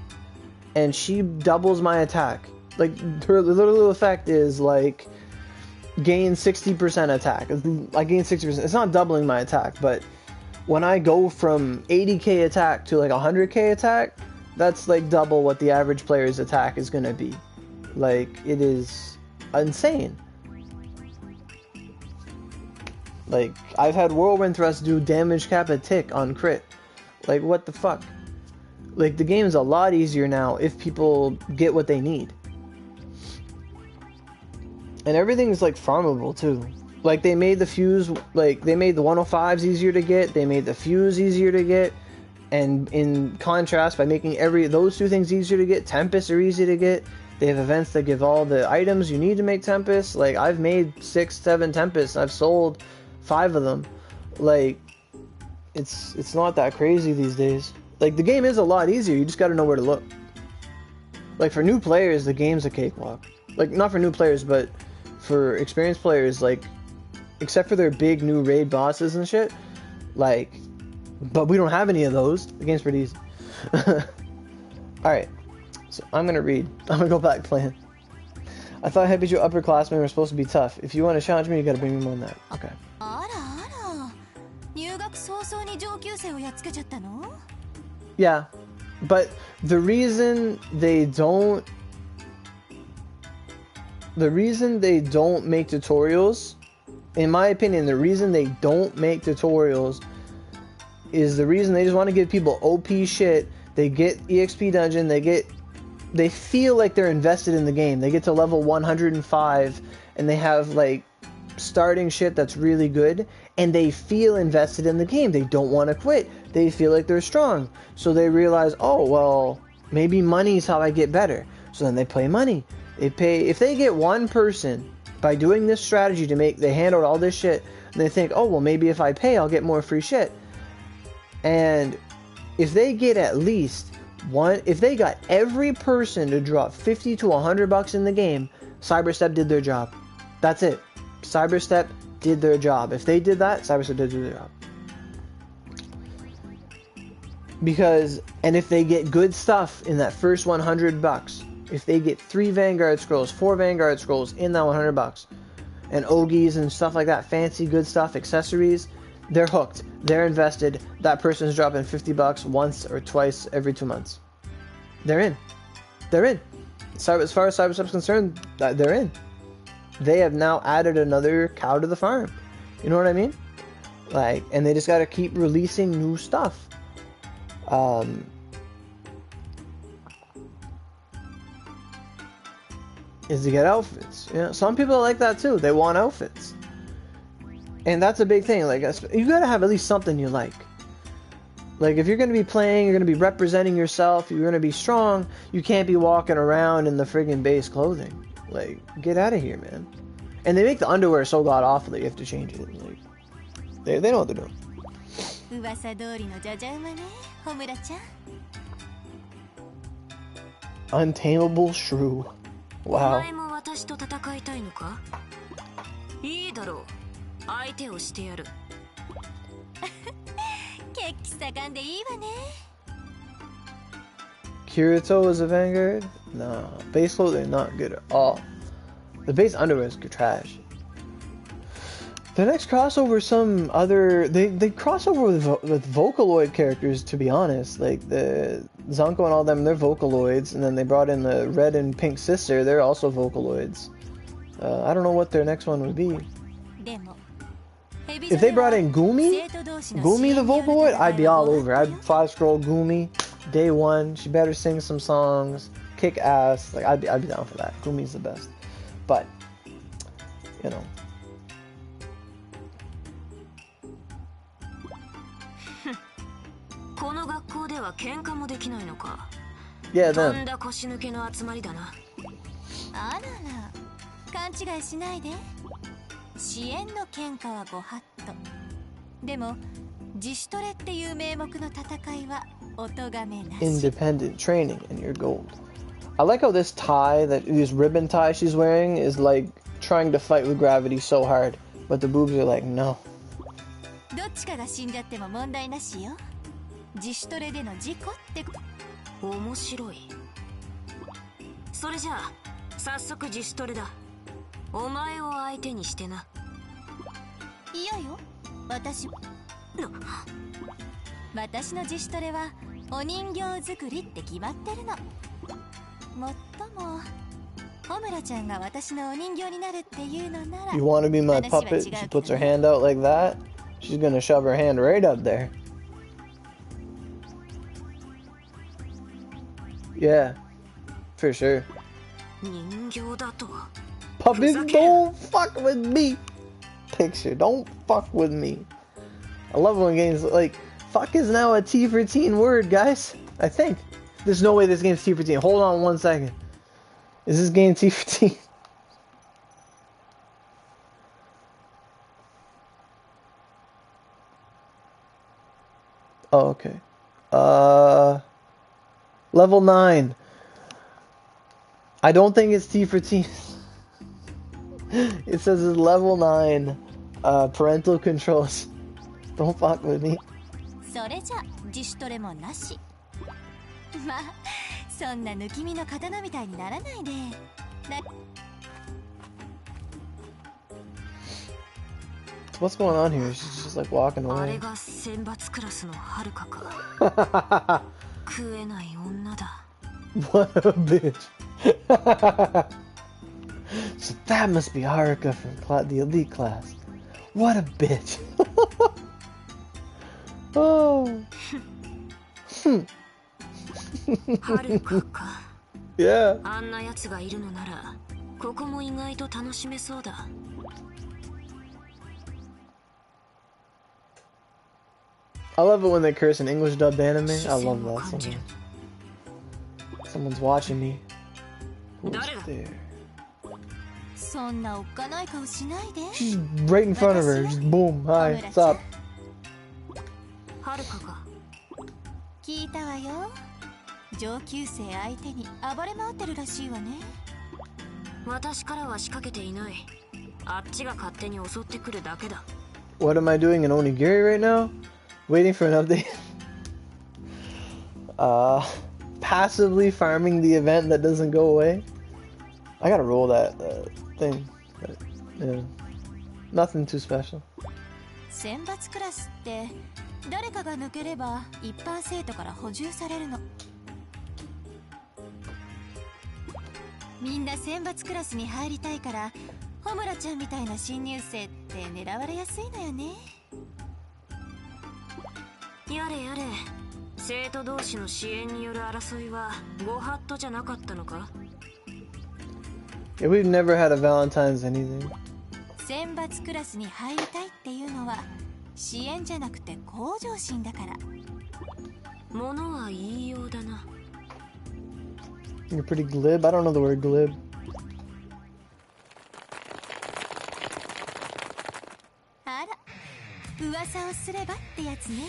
and she doubles my attack. Like, her little effect is, like, gain 60% attack. I gain 60%. It's not doubling my attack, but when I go from 80k attack to, like, 100k attack, that's, like, double what the average player's attack is gonna be. Like, it is insane. Like, I've had Whirlwind Thrust do damage cap a tick on crit. Like, what the fuck? Like, the game is a lot easier now if people get what they need. And everything's, like, farmable, too. Like, they made the fuse, like, they made the 105s easier to get, they made the fuse easier to get, and in contrast, by making those 2 things easier to get, Tempests are easy to get. They have events that give all the items you need to make Tempests. Like, I've made 6, 7 Tempests, I've sold 5 of them. Like, it's not that crazy these days. Like, the game is a lot easier, you just gotta know where to look. Like, for new players, the game's a cakewalk. Like, not for new players, but for experienced players, like, except for their big new raid bosses and shit, like, but we don't have any of those. The game's pretty easy. Alright, so I'm gonna read. I'm gonna go back playing. I thought Hebijo upperclassmen were supposed to be tough. If you want to challenge me, you gotta bring me more than that. Okay. Yeah, but the reason they don't make tutorials, in my opinion, the reason they don't make tutorials is the reason they just want to give people OP shit. They get EXP dungeon, they feel like they're invested in the game. They get to level 105 and they have, like, starting shit that's really good, and they feel invested in the game. They don't want to quit. They feel like they're strong. So they realize, oh, well, maybe money's how I get better. So then they play money. They pay, if they get one person by doing this strategy they hand out all this shit, and they think, oh, well, maybe if I pay, I'll get more free shit. And if they get at least one, if they got every person to drop 50 to 100 bucks in the game, Cyberstep did their job. That's it. Cyberstep did their job. If they did that, Cyberstep did their job. Because, and if they get good stuff in that first 100 bucks, if they get 3 Vanguard Scrolls, 4 Vanguard Scrolls in that 100 bucks, and Ogies and stuff like that, fancy good stuff, accessories, they're hooked. They're invested. That person's dropping 50 bucks once or twice every 2 months. They're in. They're in. As far as Cyberstep's concerned, they're in. They have now added another cow to the farm. You know what I mean? Like, and they just gotta keep releasing new stuff. Is to get outfits. You know, some people like that too. They want outfits. And that's a big thing. Like, you gotta have at least something you like. Like, if you're gonna be playing, you're gonna be representing yourself, you're gonna be strong, you can't be walking around in the friggin' base clothing. Like, get out of here, man. And they make the underwear so god awful that you have to change it. Like, they know what they're doing. Untamable Shrew. Wow. Kirito is a Vanguard? No. Base clothing, not good at all. The base underwear is trash. The next crossover is some other... They cross over with Vocaloid characters, to be honest. Like, the Zanko and all them, they're Vocaloids. And then they brought in the Red and Pink Sister, they're also Vocaloids. I don't know what their next one would be. If they brought in Gumi the Vocaloid, I'd be all over. I'd 5-scroll Gumi, day one. She better sing some songs. kick ass. Like I'd be down for that. Gumi's the best, but you know. Yeah, then. あらら、勘違いしないで。支援の喧嘩はご法度。でも自主トレっていう名目の戦いはお咎めなし。 Independent training and you're gold. I like how this tie, this ribbon tie she's wearing is like trying to fight with gravity so hard, but the boobs are like no. どっちかが死んじゃっても問題なしよ。自主トレでの事故って面白い。それじゃあ早速自主トレだ。お前を相手にしてな。いやよ、私の自主トレはお人形作りって決まってるの。もっともホムラちゃんが私のお人形になるっていうのなら。 You want to be my puppet? She puts her hand out like that. She's gonna shove her hand right up there. Yeah, for sure. Puppet, don't fuck with me. Picture, don't fuck with me. I love when games like fuck is now a T for teen word, guys. I think. There's no way this game's T for teen. Hold on 1 second. Is this game T for teen? Oh, okay. Level 9. I don't think it's T for teen. It says it's level 9. Parental controls. Don't fuck with me. それじゃ自主トレもなし。まあそんな抜き身の刀みたいにならないで。What's going on here? She's just like walking away. あれが選抜クラスのはるかか。食えない女だ。What a bitch. So that must be Haruka from the elite class. What a bitch. Oh. Yeah. あんな奴がいるのなら、ここも意外と楽しめそうだ。I love it when they curse in English dubbed anime. I love that. Someone's watching me. Who's there? そんなおっかない顔しないで。 She's right in front of her. Just boom. Hi. What's up? はるかか。聞いたわよ。上級生相手に暴れ回ってるらしいわね。私からは仕掛けていない。あっちが勝手に襲ってくるだけだ。 What am I doing in Onigiri right now? Waiting for an update. Passively farming the event that doesn't go away. I gotta roll that thing. But, yeah. Nothing too special. 選抜クラスって誰かが抜ければ一般生徒から補充されるの。みんな選抜クラスに入りたいから、ホムラちゃんみたいな新入生って狙われやすいのよね。やれやれ、生徒同士の支援による争いはご法度じゃなかったのか？ Yeah, we've never had a Valentine's anything. 選抜クラスに入りたいっていうのは支援じゃなくて向上心だから。ものは言いようだな。 You're pretty glib. I don't know the word glib. あら、噂をすればってやつね。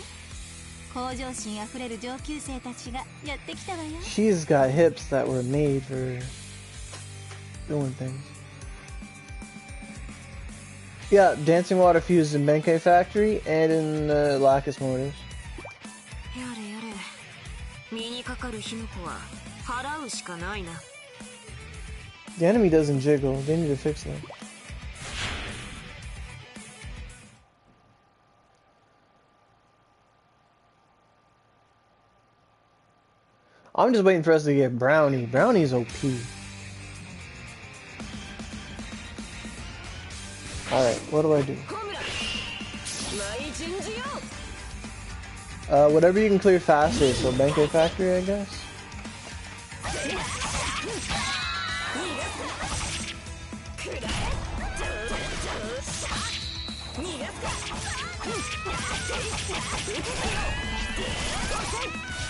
向上心あふれる上級生たちがやってきたわよ。 She's got hips that were made for doing things. Yeah, dancing water fused in Benkei Factory and in Lacus Motors. やれやれ、身にかかる火の粉は払うしかないな。 The enemy doesn't jiggle. They need to fix that. I'm just waiting for us to get Brownie. Brownie's OP. Alright, what do I do? Whatever you can clear faster, so Benkei Factory, I guess.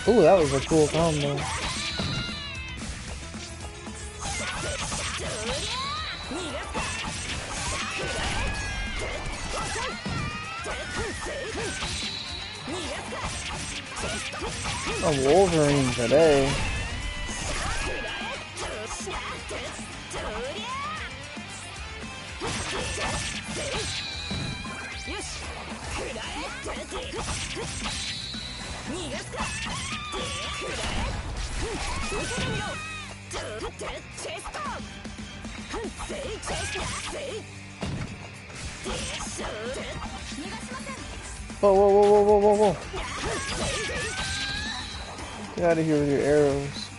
Ooh, that was a cool combo. A Wolverine today. Whoa, whoa, whoa, whoa, whoa, whoa, whoa. Get out of here with your arrows.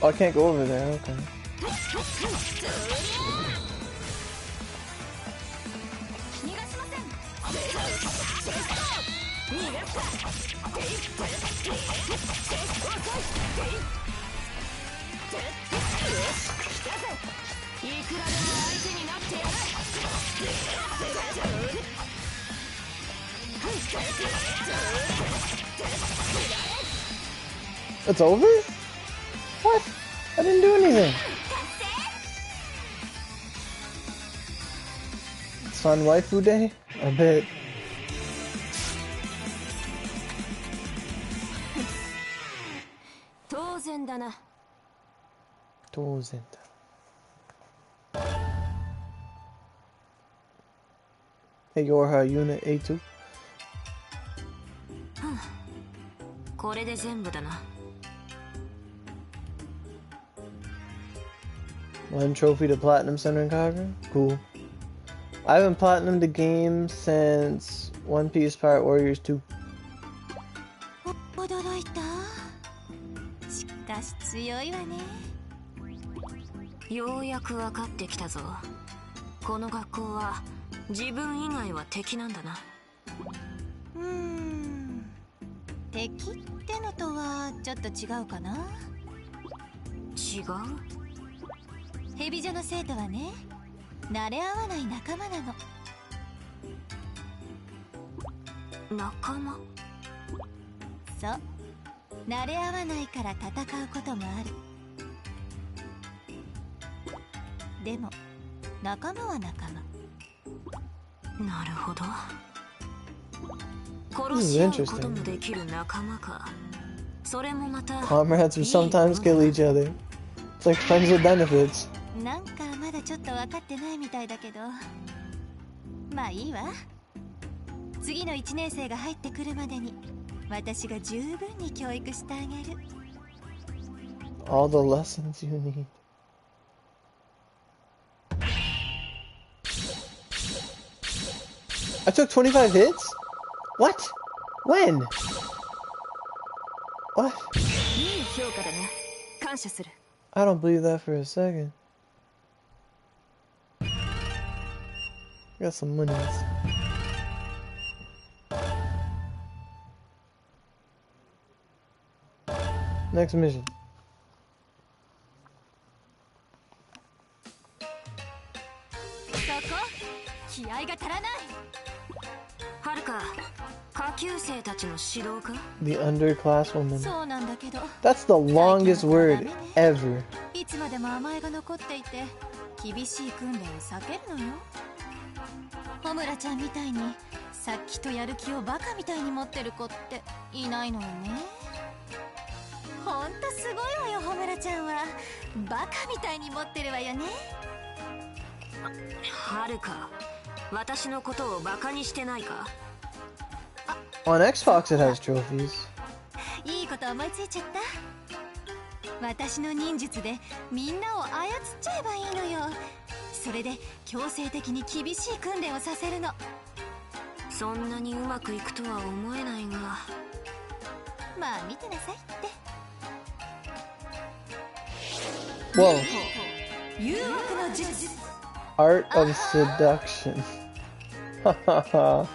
Oh, I can't go over there, okay. It's over? What? I didn't do anything. It's on waifu day? I bet. Hey, Yorha, unit A2. One trophy to platinum Senran Kagura? Cool. I haven't platinumed the game since One Piece Pirate Warriors 2. 驚いた。しかし強いわね。ようやく分かってきたぞ。この学校は自分以外は敵なんだな。敵ってのとはちょっと違うかな。違う？蛇女の生徒はね、慣れ合わない仲間なの。仲間？そう、慣れ合わないから戦うこともある。でも仲間は仲間。なるほど。殺し合うこともできる仲間か。それもまた。Comrades who sometimes kill each other. It's like friends with benefits. なんかまだちょっと分かってないみたいだけど、まあいいわ。次の1年生が入ってくるまでに私が十分に教育してあげる。All the lessons you need. I took 25 hits? What? When? What? I don't believe that for a second. Got some monies. Next mission. The underclasswoman. That's the longest word ever. いつまでも甘えが残っていて厳しい訓練を避けるのよ。ホムラちゃんみたいにさっきとやる気をバカみたいに持ってる子っていないのよね。ほんとすごいわよ、ホムラちゃんは。バカみたいに持ってるわよね。はるか、私のことをバカにしてないか？ On Xbox it has trophies. いいこと思いついちゃった。私の忍術でみんなを操っちゃえばいいのよ。それで強制的に厳しい訓練をさせるの。そんなにうまくいくとは思えないが。まあ見てなさいって。Whoa. 誘惑の術。Art of seduction. Hahaha.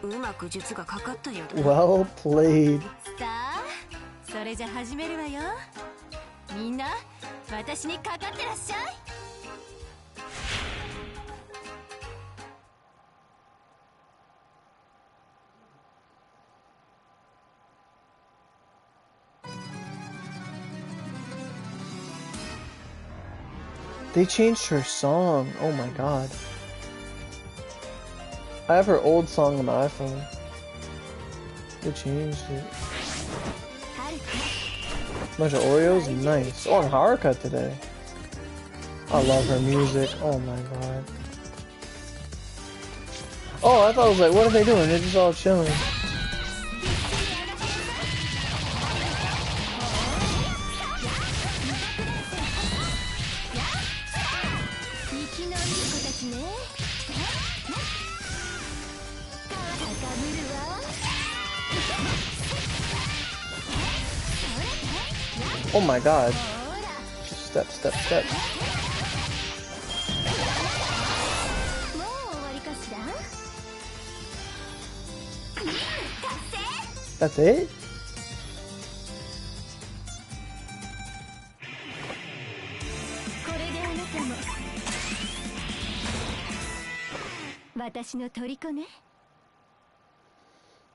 うまく術がかかったようだ。Well played. さあ、それじゃ始めるわよ。みんな私にかかってらっしゃい。They changed her song. Oh my god. I have her old song on my iPhone. They changed it. Bunch of Oreos? Nice. Oh, and Haruka today. I love her music. Oh my god. Oh, I thought I was like, what are they doing? They're just all chilling. Oh my god. Step, step, step. That's it?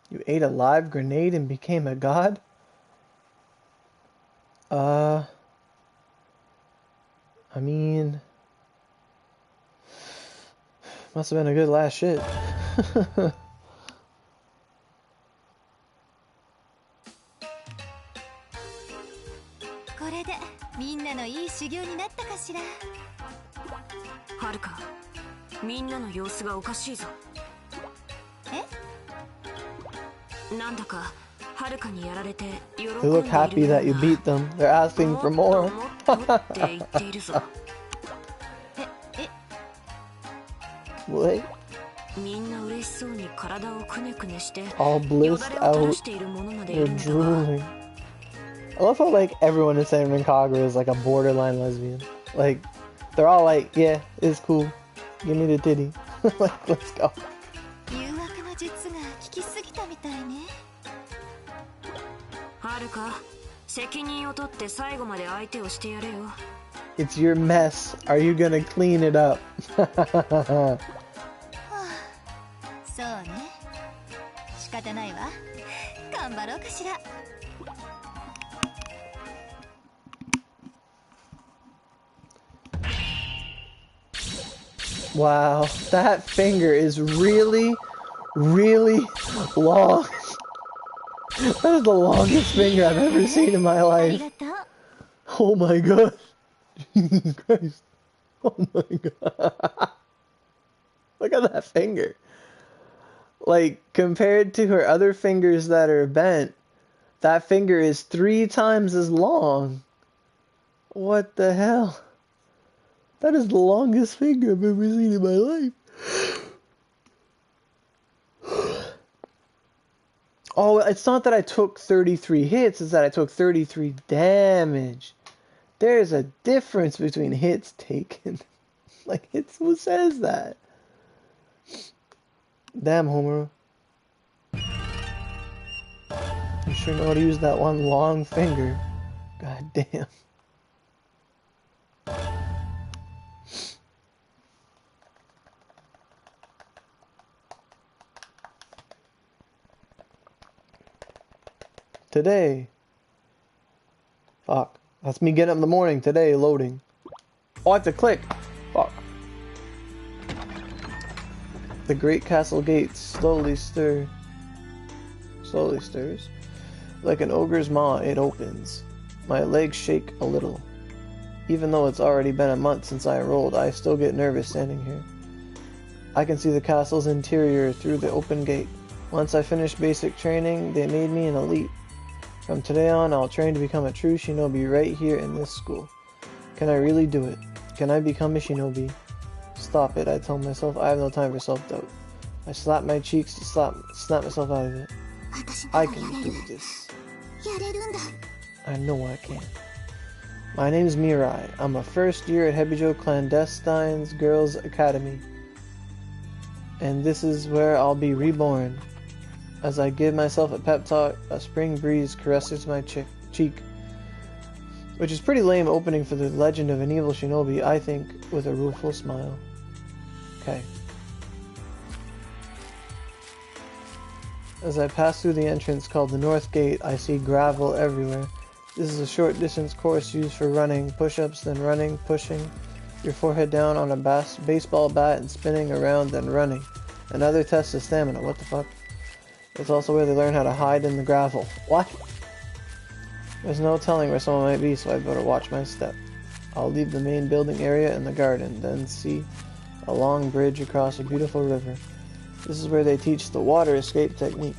You ate a live grenade and became a god? I mean, must have been a good last shit. これでみんなのいい修行になったかしら。はるか、みんなの様子がおかしいぞ。え？なんだかはるかにやられて喜んでいるような。They look happy that you beat them. They're asking for more. って言っているぞ。What? みんな嬉しそうに体をくねくねして、 All blissed out. They're drooling. I love how like everyone in Senran Kagura is like a borderline lesbian. Like they're all like, yeah, it's cool. Give me the titty. Like, let's go. 誘惑の術が効きすぎたみたいね。はるか、責任を取って最後まで相手をしてやれよ。It's your mess. Are you gonna clean it up? そうね。仕方ないわ。頑張ろうかしら。Wow, that finger is really, really long. That is the longest finger I've ever seen in my life. Oh my god. Jesus Christ. Oh my god. Look at that finger. Like, compared to her other fingers that are bent, that finger is 3 times as long. What the hell? That is the longest finger I've ever seen in my life. Oh, it's not that I took 33 hits, it's that I took 33 damage. There's a difference between hits taken. Like, who says that? Damn, Homer. You sure know how to use that one long finger. God damn. Today. Fuck. That's me getting up in the morning. Today, loading. Oh, I have to click. Fuck. The great castle gates slowly stirs. Like an ogre's maw, it opens. My legs shake a little. Even though it's already been a month since I enrolled, I still get nervous standing here. I can see the castle's interior through the open gate. Once I finished basic training, they made me an elite. From today on, I'll train to become a true shinobi right here in this school. Can I really do it? Can I become a shinobi? Stop it, I tell myself. I have no time for self-doubt. I slap my cheeks to snap myself out of it. I can do this. I know I can. My name's Mirai. I'm a first year at Hebijo Clandestine's Girls Academy. And this is where I'll be reborn. As I give myself a pep talk, a spring breeze caresses my cheek. Which is pretty lame opening for the legend of an evil shinobi, I think, with a rueful smile. Okay. As I pass through the entrance called the North Gate, I see gravel everywhere. This is a short distance course used for running, push-ups, then running, pushing your forehead down on a baseball bat and spinning around, then running. Another test of stamina. What the fuck? It's also where they learn how to hide in the gravel. What? There's no telling where someone might be, so I'd better watch my step. I'll leave the main building area and the garden, then see a long bridge across a beautiful river. This is where they teach the water escape technique.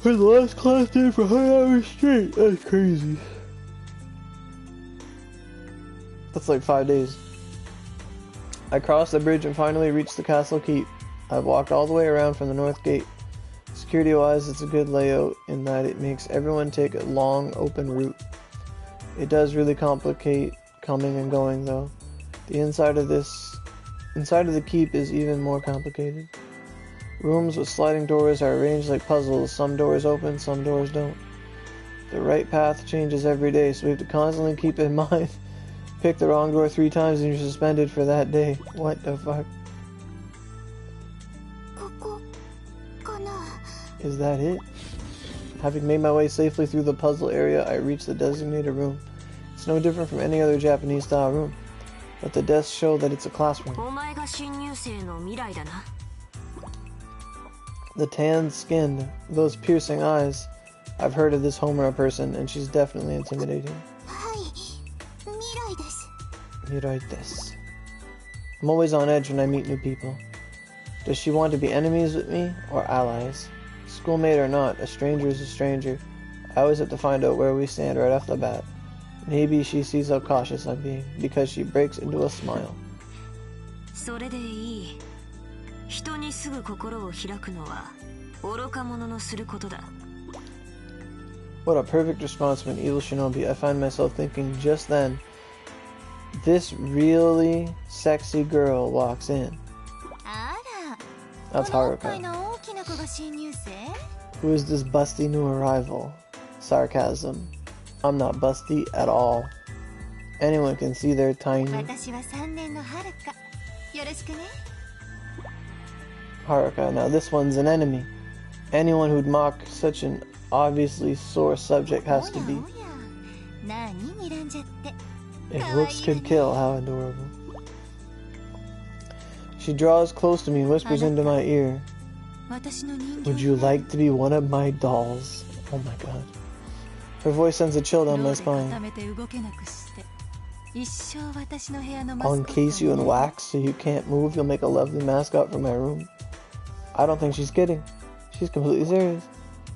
For the last class day for 100 hours straight. That's crazy. That's like 5 days. I crossed the bridge and finally reached the castle keep. I've walked all the way around from the North Gate. Security-wise, it's a good layout in that it makes everyone take a long, open route. It does really complicate coming and going, though. The inside of the keep is even more complicated. Rooms with sliding doors are arranged like puzzles. Some doors open, some doors don't. The right path changes every day, so we have to constantly keep in mind. Pick the wrong door 3 times and you're suspended for that day. What the fuck? Is that it? Having made my way safely through the puzzle area, I reach the designated room. It's no different from any other Japanese-style room, but the desks show that it's a classroom. The tanned skin, those piercing eyes. I've heard of this Homura person, and she's definitely intimidating. Mirai desu. I'm always on edge when I meet new people. Does she want to be enemies with me, or allies? Schoolmate or not, a stranger is a stranger. I always have to find out where we stand right off the bat. Maybe she sees how cautious I'm being, because she breaks into a smile. What a perfect response from an evil shinobi. I find myself thinking just then, this really sexy girl walks in. That's Haruka. Who is this busty new arrival? Sarcasm. I'm not busty at all. Anyone can see they're tiny. Haruka, now this one's an enemy. Anyone who'd mock such an obviously sore subject has to be. If looks could kill, how adorable. She draws close to me and whispers into my ear, "Would you like to be one of my dolls?" Oh my god. Her voice sends a chill down my spine. I'll encase you in wax so you can't move. You'll make a lovely mascot for my room. I don't think she's kidding. She's completely serious.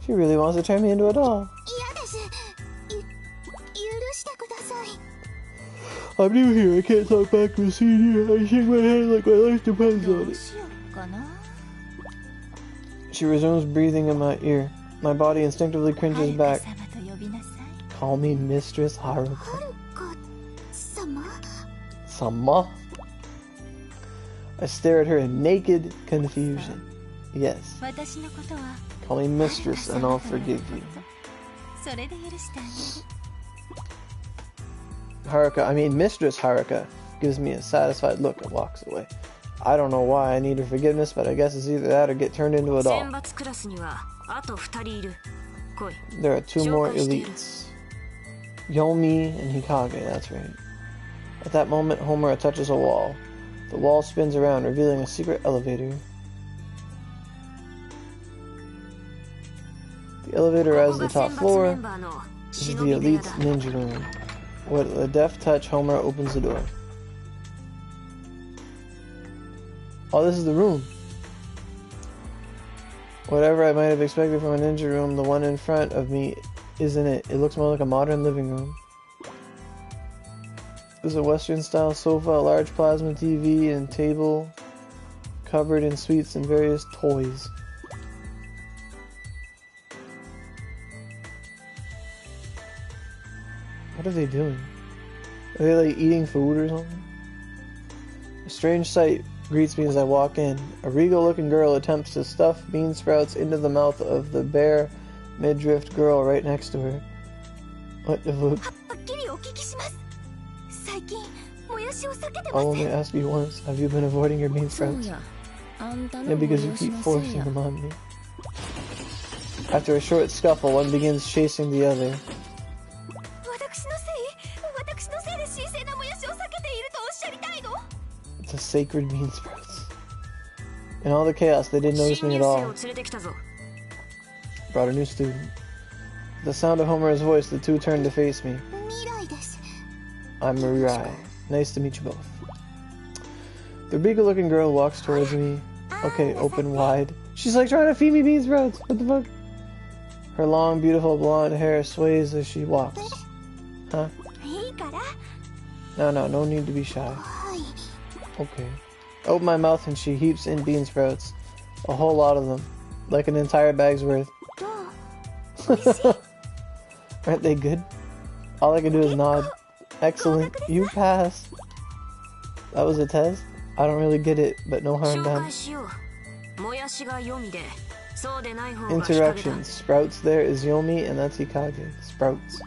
She really wants to turn me into a doll. I'm new here. I can't talk back to a senior. I shake my head like my life depends on it. She resumes breathing in my ear. My body instinctively cringes back. Call me Mistress Haruka. Sama? I stare at her in naked confusion. Yes. Call me Mistress and I'll forgive you. Mistress Haruka gives me a satisfied look and walks away. I don't know why I need her forgiveness, but I guess it's either that or get turned into a doll. There are 2 more elites. Yomi and Hikage, that's right. At that moment, Homura touches a wall. The wall spins around, revealing a secret elevator. The elevator rises to the top floor. This is the elite's ninja room. With a deft touch, Homura opens the door. Oh, this is the room. Whatever I might have expected from a ninja room, the one in front of me isn't it. It looks more like a modern living room. There's a Western-style sofa, a large plasma TV, and table covered in sweets and various toys. What are they doing? Are they like eating food or something? A strange sight greets me as I walk in. A regal-looking girl attempts to stuff bean sprouts into the mouth of the bare midriff girl right next to her. What the fuck? 聞きします。最近もやしを避けて I'll ませ only ん。 ask you once. Have you been avoiding your bean そう sprouts? や、あんたの Yeah, ご because you 利用し keep のせい forcing や。 them on me. After a short scuffle, one begins chasing the other. 私のせいで神聖なもやしを避けているとおっしゃりたいの？ It's a sacred bean sprouts. In all the chaos, they didn't notice me at all. Brought a new student. At the sound of Homer's voice, the two turned to face me. 未来です。 I'm Mirai. Nice to meet you both. The beagle-looking girl walks towards me. Okay, open wide. She's like trying to feed me bean sprouts. What the fuck? Her long, beautiful blonde hair sways as she walks. Huh? いいから。 No need to be shy. はい。 Okay. I open my mouth and she heaps in bean sprouts. A whole lot of them. Like an entire bag's worth. どう？ Aren't they good? All I can do is nod. Excellent. You pass. That was a test? I don't really get it, but no harm done. Interruptions. Sprouts there is Yomi, and that's Hikage. Sprouts.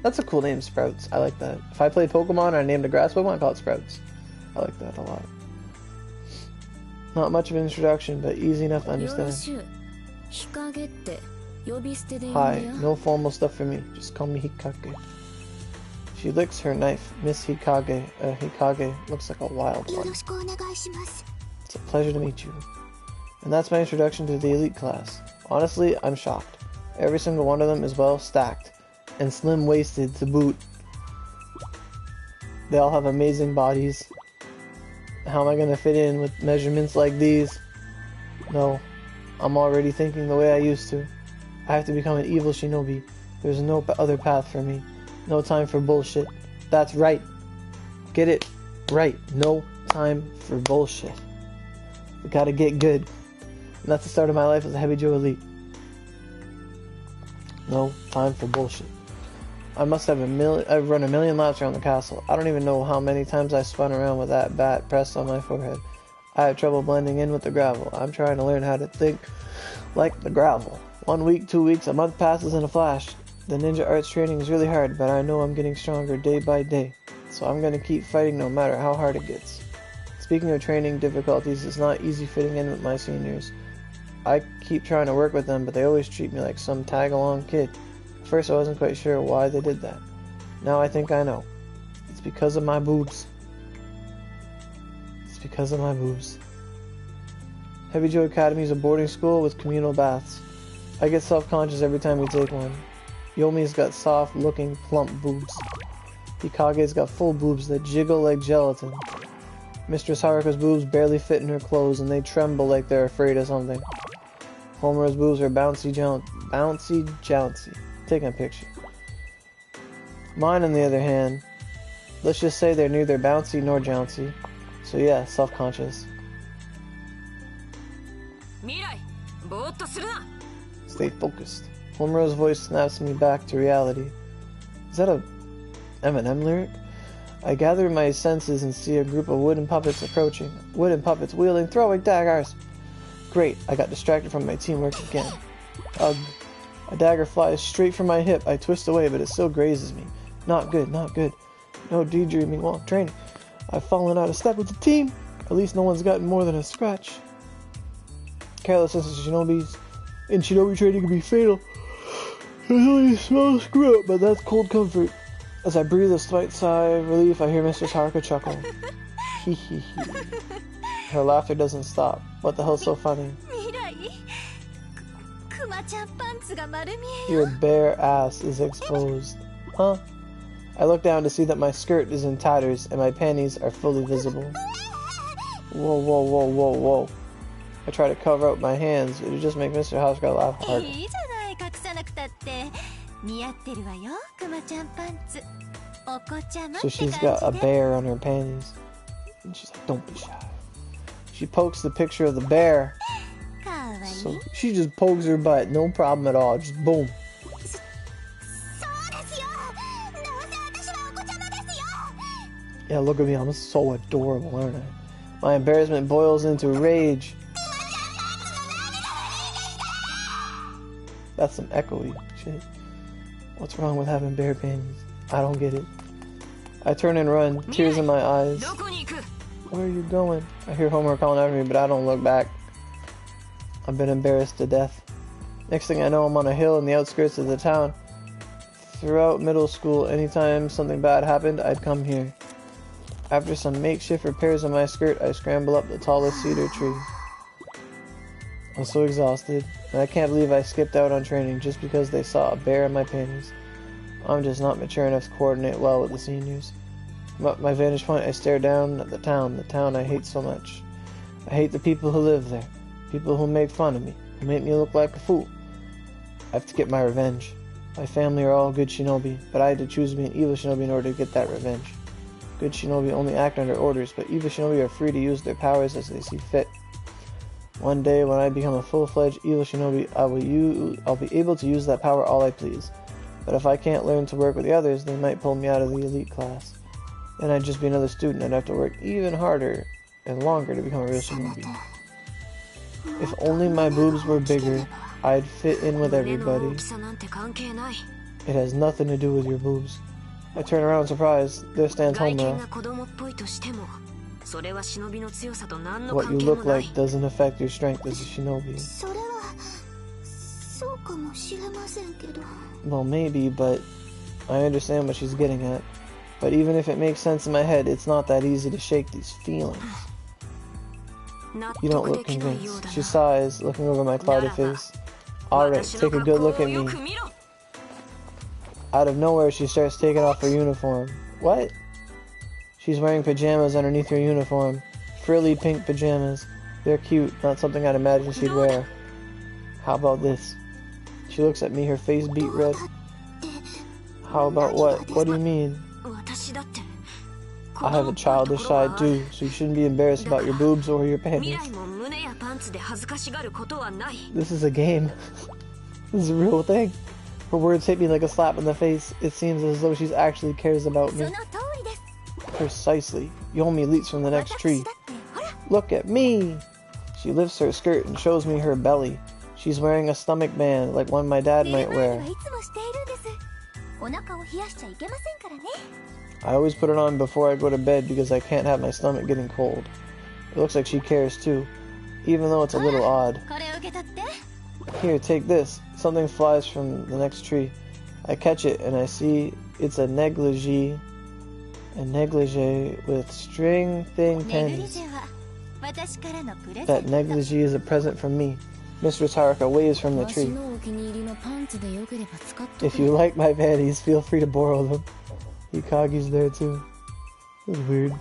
That's a cool name, Sprouts. I like that. If I played Pokemon and I named a grass Pokemon, I'd call it Sprouts. I like that a lot. Not much of an introduction, but easy enough to understand. 日陰って呼び捨てで呼ん Hi, でや。 no formal stuff for me. Just call me Hikage. She licks her knife. Miss Hikage. Hikage looks like a wild よ one. ろしくお願いします。 It's a pleasure to meet you. And that's my introduction to the elite class. Honestly, I'm shocked. Every single one of them is well stacked. And slim-waisted to boot. They all have amazing bodies. How am I gonna fit in with measurements like these? No. I'm already thinking the way I used to. I have to become an evil shinobi. There's no other path for me. No time for bullshit. That's right. Get it right. No time for bullshit. We gotta get good. And that's the start of my life as a Heavy Joe Elite. No time for bullshit. I must have I've run a million laps around the castle. I don't even know how many times I spun around with that bat pressed on my forehead. I have trouble blending in with the gravel. I'm trying to learn how to think like the gravel. 1 week, 2 weeks, a month passes in a flash. The ninja arts training is really hard, but I know I'm getting stronger day by day. So I'm gonna keep fighting no matter how hard it gets. Speaking of training difficulties, it's not easy fitting in with my seniors. I keep trying to work with them, but they always treat me like some tag-along kid. At first I wasn't quite sure why they did that. Now I think I know. It's because of my boobs. It's because of my boobs. Heavy Joe Academy is a boarding school with communal baths. I get self-conscious every time we take one. Yomi's got soft-looking, plump boobs. Hikage's got full boobs that jiggle like gelatin. Mistress Haruka's boobs barely fit in her clothes and they tremble like they're afraid of something. Homer's boobs are bouncy jouncy. Taking a picture. Mine, on the other hand, let's just say they're neither bouncy nor jouncy. So yeah, self-conscious. Stay focused. Homer's voice snaps me back to reality. Is that a Eminem lyric? I gather my senses and see a group of wooden puppets approaching. Wooden puppets wielding throwing daggers. Great, I got distracted from my teamwork again. Ugh. A dagger flies straight from my hip. I twist away, but it still grazes me. Not good, not good. No daydreaming while training. I've fallen out of step with the team. At least no one's gotten more than a scratch. Carelessness in shinobi training can be fatal. There's only a small screw up, but that's cold comfort. As I breathe a slight sigh of relief, I hear Mistress Haruka chuckle. Hee hee hee. Her laughter doesn't stop. What the hell's so funny? Your bare ass is exposed. Huh? I look down to see that my skirt is in tatters and my panties are fully visible. Whoa, whoa, whoa, whoa, whoa. I try to cover up my hands, it would just make Mr. Haruka laugh harder. So she's got a bear on her panties. And she's like, don't be shy. She pokes the picture of the bear. So she just pokes her butt, no problem at all, just boom. Yeah, look at me, I'm so adorable, aren't I? My embarrassment boils into rage. That's some echoey shit. What's wrong with having bear panties? I don't get it. I turn and run, tears in my eyes. Where are you going? I hear Homer calling after me, but I don't look back. I've been embarrassed to death. Next thing I know, I'm on a hill in the outskirts of the town. Throughout middle school, anytime something bad happened, I'd come here. After some makeshift repairs on my skirt, I scramble up the tallest cedar tree. I'm so exhausted, and I can't believe I skipped out on training just because they saw a bear in my panties. I'm just not mature enough to coordinate well with the seniors. From up my vantage point, I stare down at the town I hate so much. I hate the people who live there, people who make fun of me, who make me look like a fool. I have to get my revenge. My family are all good shinobi, but I had to choose to be an evil shinobi in order to get that revenge. Good shinobi only act under orders, but evil shinobi are free to use their powers as they see fit. One day, when I become a full-fledged evil shinobi, I'll be able to use that power all I please. But if I can't learn to work with the others, they might pull me out of the elite class. Then I'd just be another student. I'd have to work even harder and longer to become a real shinobi. If only my boobs were bigger, I'd fit in with everybody. It has nothing to do with your boobs. I turn around surprised. There stands Homura. What you look like doesn't affect your strength as a shinobi. Well, maybe, but I understand what she's getting at. But even if it makes sense in my head, it's not that easy to shake these feelings. You don't look convinced. She sighs, looking over my clouded face. Alright, take a good look at me. Out of nowhere, she starts taking off her uniform. What? She's wearing pajamas underneath her uniform. Frilly pink pajamas. They're cute, not something I'd imagine she'd wear. How about this? She looks at me, her face beet red. How about what? What do you mean? I have a childish side too, so you shouldn't be embarrassed about your boobs or your panties. This is a game. This is a real thing. Her words hit me like a slap in the face. It seems as though she actually cares about me. Precisely. Yomi leaps from the next tree. Look at me! She lifts her skirt and shows me her belly. She's wearing a stomach band, like one my dad might wear. I always put it on before I go to bed because I can't have my stomach getting cold. It looks like she cares too, even though it's a little odd. Here, take this. Something flies from the next tree. I catch it and I see it's a negligee with string thing panties. That negligee is a present from me. Mistress Haruka waves from the tree. If you like my panties, feel free to borrow them. Hikagi's there too. This is weird.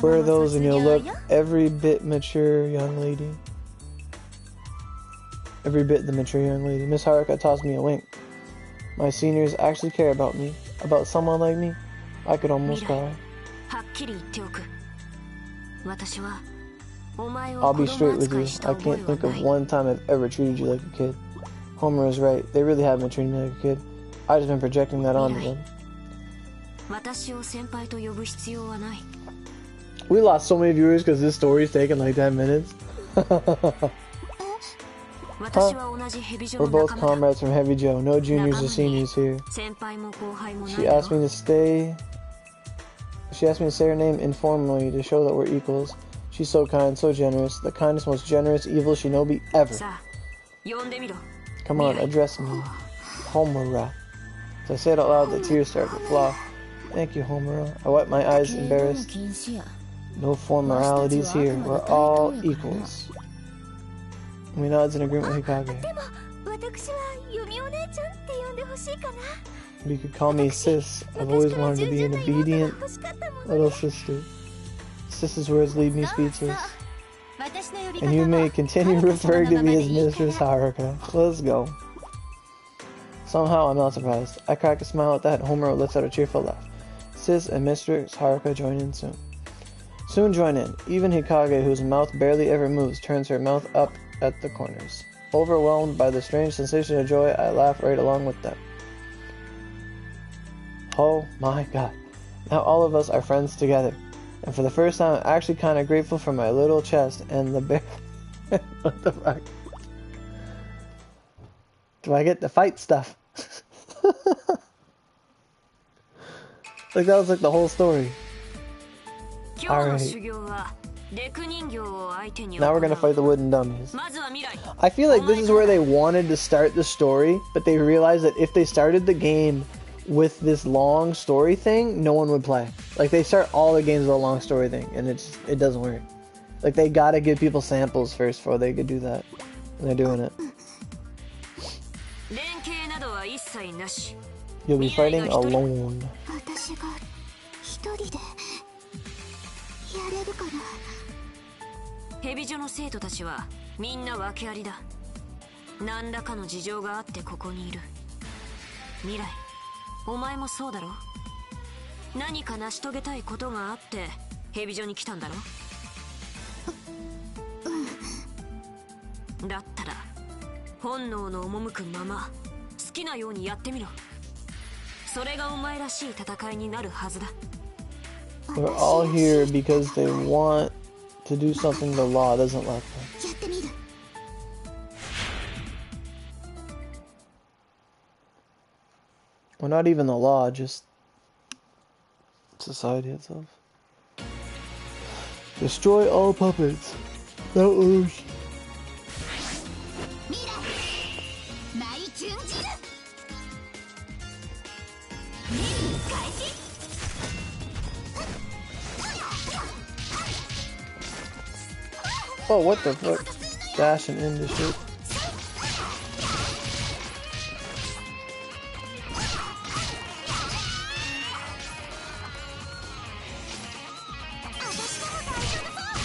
Wear those and you'll look every bit mature, young lady. Every bit the mature young lady. Miss Haruka tossed me a wink. My seniors actually care about me. About someone like me. I could almost cry. I'll be straight with you. I can't think of one time I've ever treated you like a kid. Homer is right. They really have been treating me like a kid. I've just been projecting that onto them. We lost so many viewers because this story's taking like 10 minutes. We're both comrades from Heavy Joe. No juniors or seniors here. She asked me to say her name informally to show that we're equals. She's so kind, so generous. The kindest, most generous evil shinobi ever. Come on, address me. Homura. As I say it out loud, the tears start to flow. Thank you, Homura. I wipe my eyes, embarrassed. No formalities here. We're all equals. We nods in agreement with Hikage. You could call me sis. I've always wanted to be an obedient little sister. Sis's words leave me speechless. And you may continue referring to me as Mistress Haruka. Let's go. Somehow I'm not surprised. I crack a smile at that and Homura lets out a cheerful laugh. Sis and Mistress Haruka join in soon. Soon join in. Even Hikage, whose mouth barely ever moves, turns her mouth up at the corners. Overwhelmed by the strange sensation of joy, I laugh right along with them. Oh my god. Now all of us are friends together. And for the first time, I'm actually kind of grateful for my little chest and the bear. What the fuck? Do I get the fight stuff? Like that was like the whole story. Alright. Now we're gonna fight the wooden dummies. I feel like this is where they wanted to start the story, but they realized that if they started the game with this long story thing, no one would play. Like they start all the games with a long story thing, and it doesn't work. Like they gotta give people samples first before they could do that. And they're doing it. You'll be fighting alone. We're all here because they want to do something the law doesn't let them. Well, not even the law, just society itself. Destroy all puppets. Don't lose. Oh, what the fuck? Dashing into shit.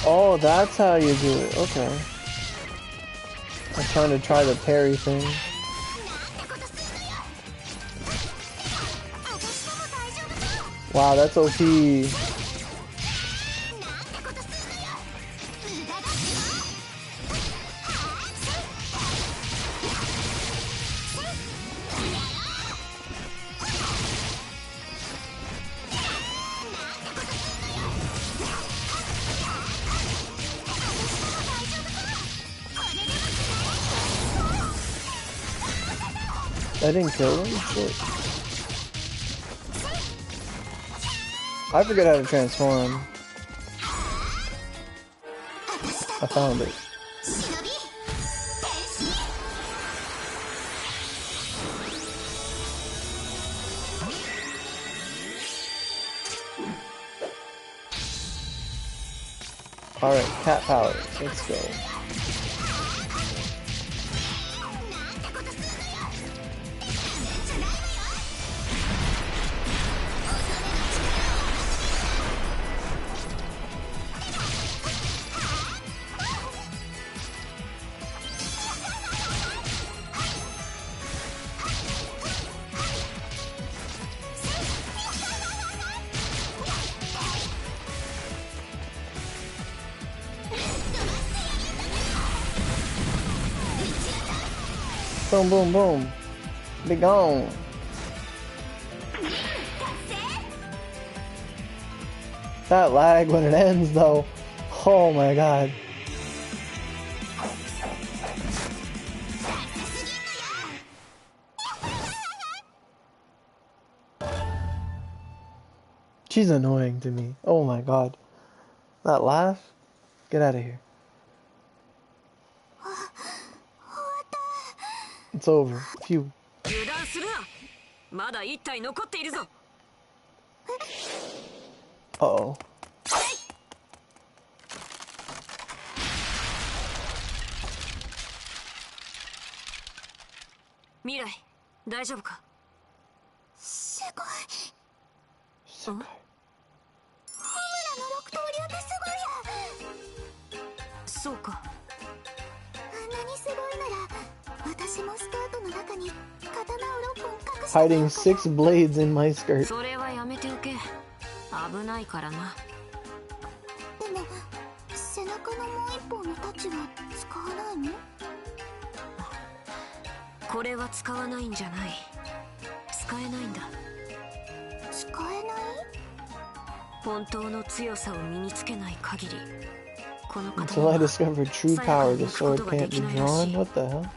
Oh, that's how you do it. Okay. I'm trying to try the parry thing. Wow, that's OP. I didn't kill him? Shit. I forget how to transform. I found it. Alright, cat power. Let's go. Boom, boom, boom. Be gone. That lag when it ends, though. Oh my god. She's annoying to me. Oh my god. That laugh? Get out of here. It's over. Phew. Uh-oh. Hiding 6 blades in my skirt. Until I discover true power, the sword can't be drawn? What the hell?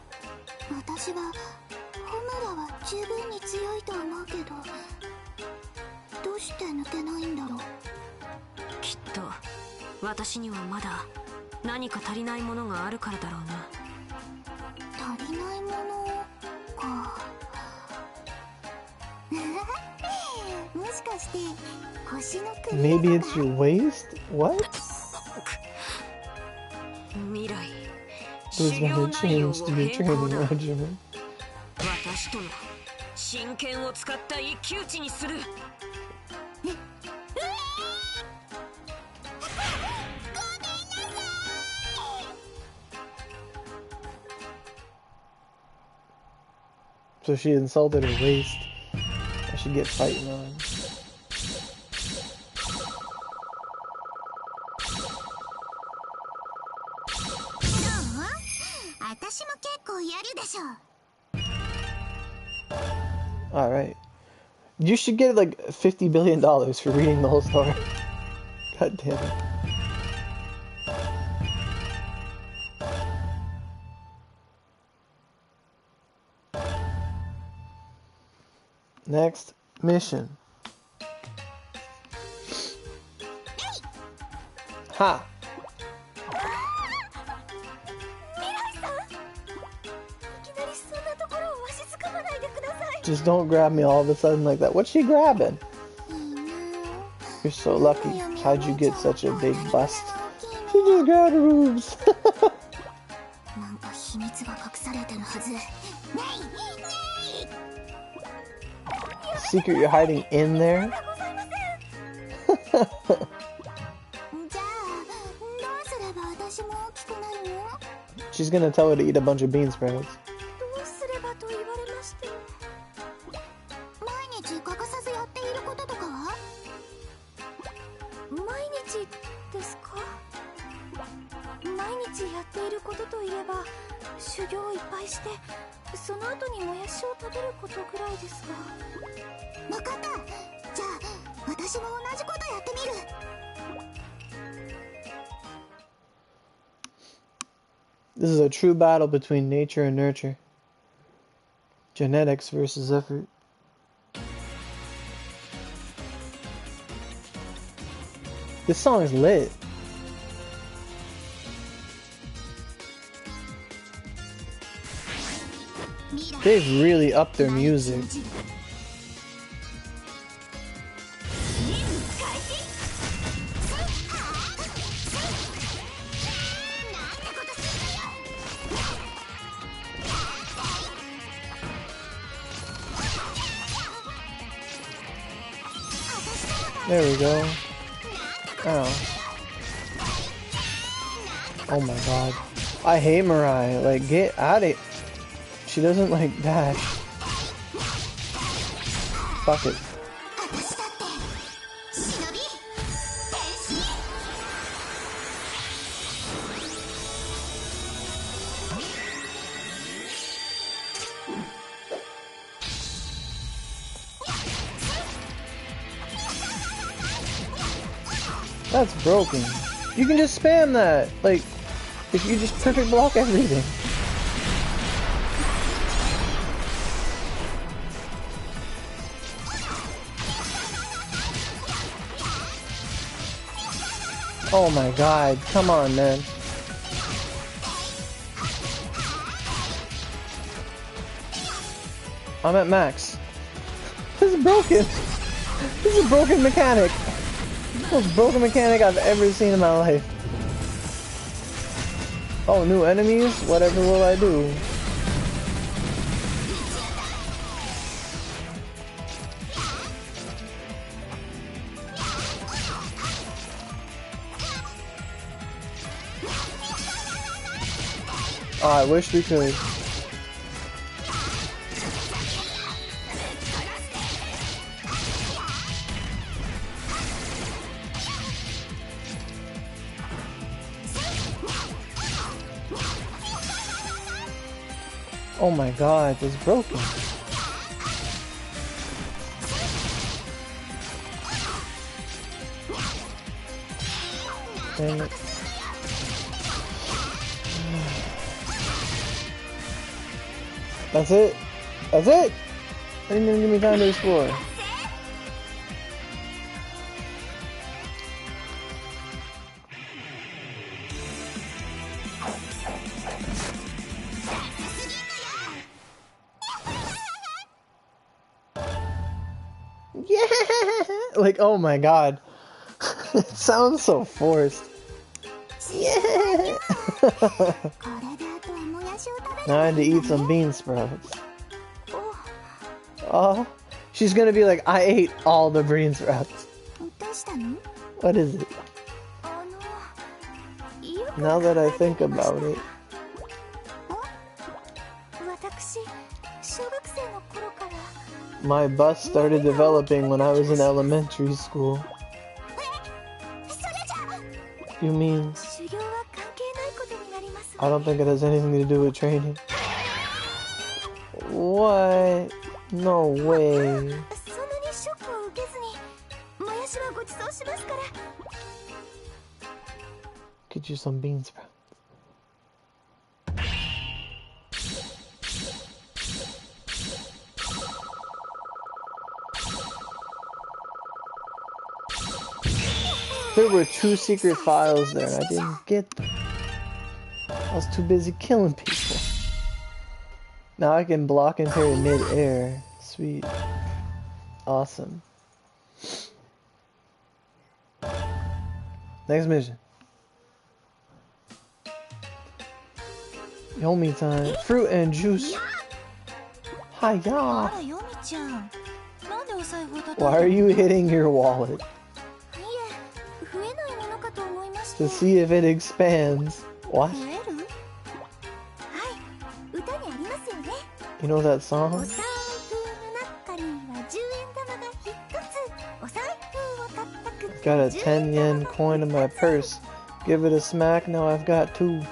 して抜けないんだろう。きっと私にはまだ何か足りないものがあるからだろうな。足りないものか。もしかして腰の首 Maybe it's your waist? What? 未来 Who's 修行 gonna 内容を change to your 変更 training だ。 regimen? 私との真剣を使った一騎打ちにする。 So she insulted her waist. I should get fighting on. 私も結構やるでしょ。 Alright. You should get like $50 billion for reading the whole story. God damn it. Next mission. Ha! Just don't grab me all of a sudden like that. What's she grabbing? You're so lucky. How'd you get such a big bust? She just grabbed her boobs. Secret you're hiding in there? She's gonna tell her to eat a bunch of bean sprouts. This is a true battle between nature and nurture. Genetics versus effort. This song is lit. They've really upped their music. There we go. Oh. Oh my god. I hate Mirai. Like, get out of it. She doesn't like dash. Fuck it. That's broken. You can just spam that. Like, if you just perfect block everything. Oh my god, come on, man. I'm at max. This is broken. This is a broken mechanic. The most broken mechanic I've ever seen in my life. Oh, new enemies? Whatever will I do? Oh, I wish we could. Oh my god, it's broken. Dang it. That's it? That's it? They didn't even give me time to explore. Yeah! Like, oh my god. It sounds so forced. Yeah! これであとはもやしを食べれ Now ば I い had to いん eat だ some ね。 bean sprouts. お、 Oh, she's gonna be like, I ate all the bean sprouts. どうしたの？ What is it? よく Now that I 考え think てみました about it. 私、小学生の頃から My bust started developing when I was in elementary school. それじゃ You mean, 修行は関係ないことになります I don't think it has anything to do with training. What? No way. そんなにショックを受けずにもやしはごちそうしますから Get you some bean sprouts. There were 2 secret files there and I didn't get them. I was too busy killing people. Now I can block and parry mid-air. Sweet. Awesome. Next mission. Yomi time. Fruit and juice. Hiya. あらヨミちゃんなんでお財布を叩いて Why are you hitting your wallet? いえ増えないものかと思いまして To see if it expands. What? 増えるはい歌にありますよね You know that お song? 財布の中には10円玉が1つお財布を叩く Got a 10 yen coin in my purse. Give it a smack, now I've got 2. その曲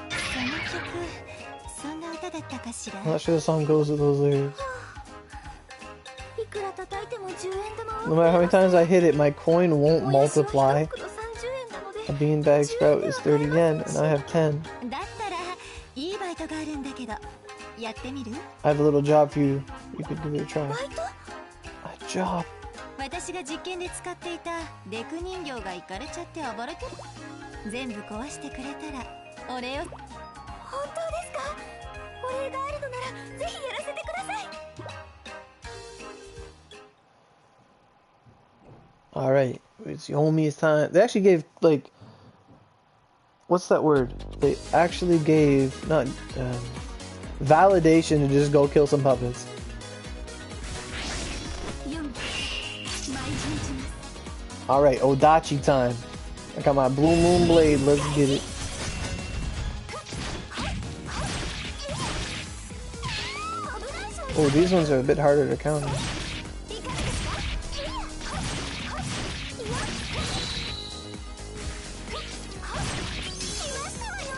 そんな歌だったかしら I'm not sure the song goes with those lyrics. いくら叩いても10円玉は No matter how many times I hit it, my coin won't もやしは multiply. 1袋30円なので A beanbag sprout is 30 yen, and I have 10. だったらいいバイトがあるんだけどやってみる I have a little job for you. You could give it a try. バイト A job? 私が実験で使っていたデク人形がイカれちゃって暴れてる全部壊してくれたらお礼を本当ですかお礼があるのならぜひやらせてください Alright, it's Yomi's time. They actually gave, like, what's that word? They actually gave, not, validation to just go kill some puppets. Alright, Odachi time. I got my Blue Moon Blade, let's get it. Oh, these ones are a bit harder to counter.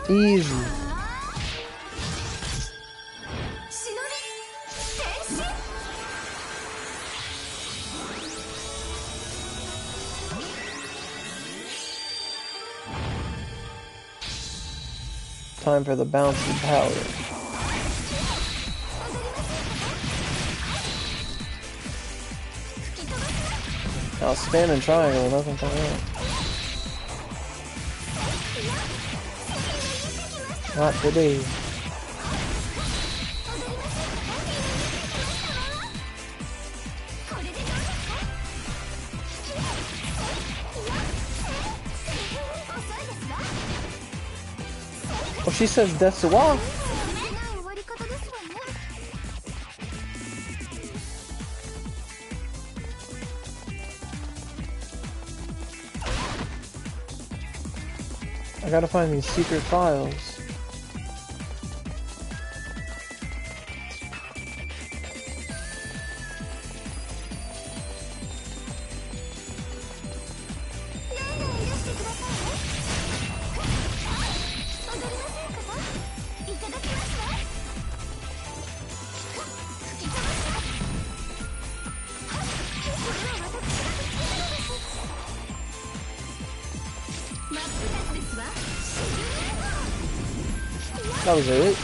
Easy. Time for the bouncy powder. Now spam and triangle, nothing coming out. Not today. Oh, she says death's a wall. I gotta find these secret files. That was it.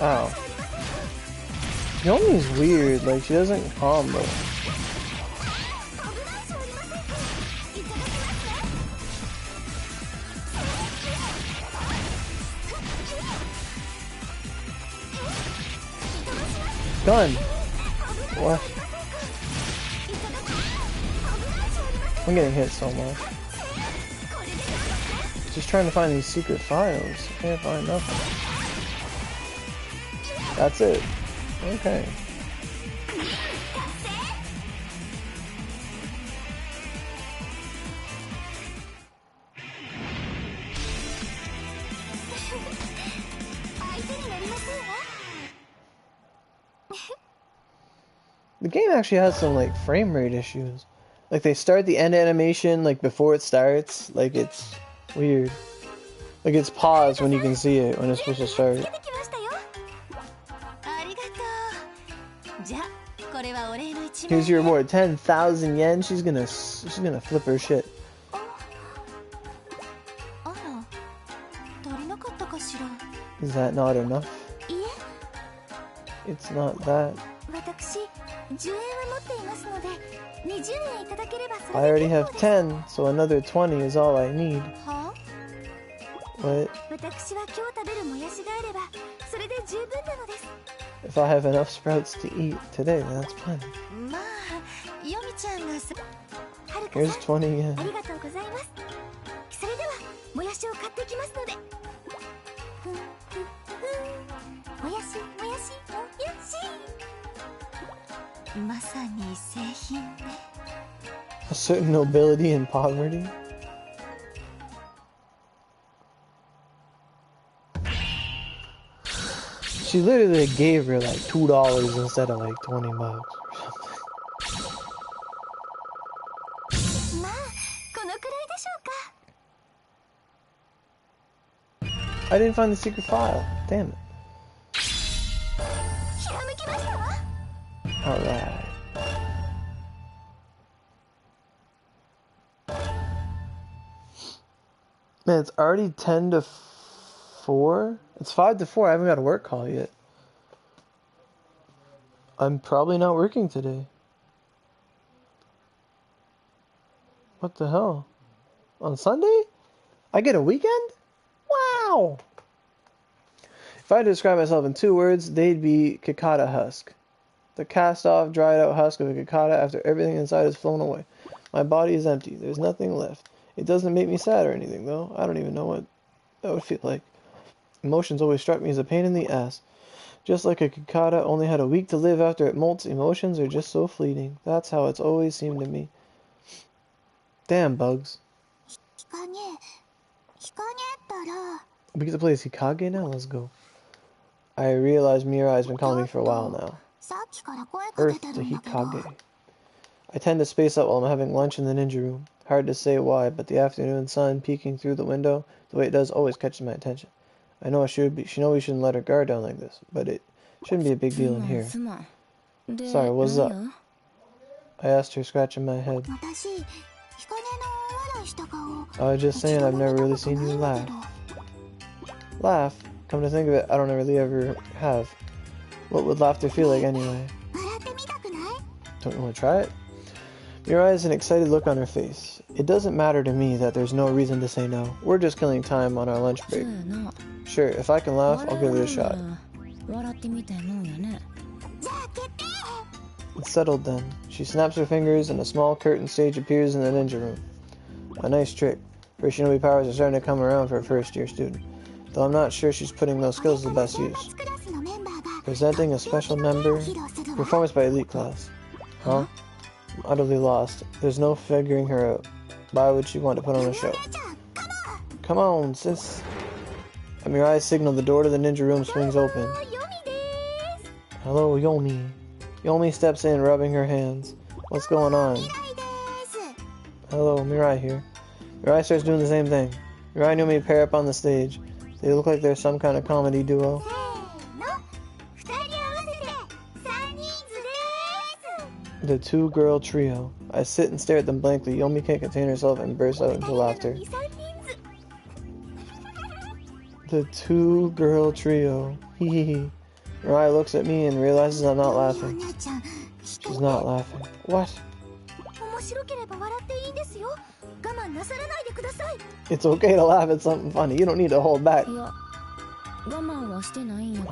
Ow. Yomi's weird, like she doesn't combo. Gun! What? I'm getting hit so much. Just trying to find these secret files. Can't find nothing. That's it. Okay. The game actually has some like frame rate issues. Like they start the end animation like before it starts. Like it's weird. Like it's paused when you can see it when it's supposed to start. Here's your reward, 10,000 yen. She's gonna flip her shit. Is that not enough? It's not that. I already have 10, so another 20 is all I need. What? If I have enough sprouts to eat today, then that's plenty. Here's 20 yen. A certain nobility in poverty? She literally gave her like $2 instead of like 20 bucks or something. I didn't find the secret file. Damn it. Alright. Man, it's already 10 to 4? It's 5 to 4. I haven't got a work call yet. I'm probably not working today. What the hell? On Sunday? I get a weekend? Wow! If I had to describe myself in 2 words, they'd be cicada husk. The cast-off, dried-out husk of a cicada after everything inside is flown away. My body is empty. There's nothing left. It doesn't make me sad or anything, though. I don't even know what that would feel like. Emotions always struck me as a pain in the ass. Just like a cicada only had a week to live after it molts, emotions are just so fleeting. That's how it's always seemed to me. Damn, bugs. We get to play as Hikage now? Let's go. I realize Mirai has been calling me for a while now. Earth to Hikage. I tend to space out while I'm having lunch in the ninja room. Hard to say why, but the afternoon sun peeking through the window, the way it does, always catches my attention. I know she knows we shouldn't let her guard down like this, but it shouldn't be a big deal in here. Sorry, what's up? I asked her, scratching my head. I was just saying I've never really seen you laugh. Laugh? Come to think of it, I don't really ever have. What would laughter feel like anyway? Don't you want to try it? Mirai has an excited look on her face. It doesn't matter to me that there's no reason to say no. We're just killing time on our lunch break. Sure, if I can laugh, I'll give it a shot. It's settled then. She snaps her fingers and a small curtain stage appears in the ninja room. A nice trick. Her shinobi powers are starting to come around for a first-year student. Though I'm not sure she's putting those skills to the best use. Presenting a special member. Performance by elite class. Huh? I'm utterly lost. There's no figuring her out. Why would she want to put on a show? Come on, sis. At Mirai's signal, the door to the ninja room swings open. Hello, Yomi. Yomi steps in, rubbing her hands. What's going on? Hello, Mirai here. Mirai starts doing the same thing. Mirai and Yomi pair up on the stage. They look like they're some kind of comedy duo. The two-girl trio. I sit and stare at them blankly. Yomi can't contain herself and bursts out into laughter. The two-girl trio. Hee hee hee. Mirai looks at me and realizes I'm not laughing. She's not laughing. What? It's okay to laugh at something funny. You don't need to hold back. I'm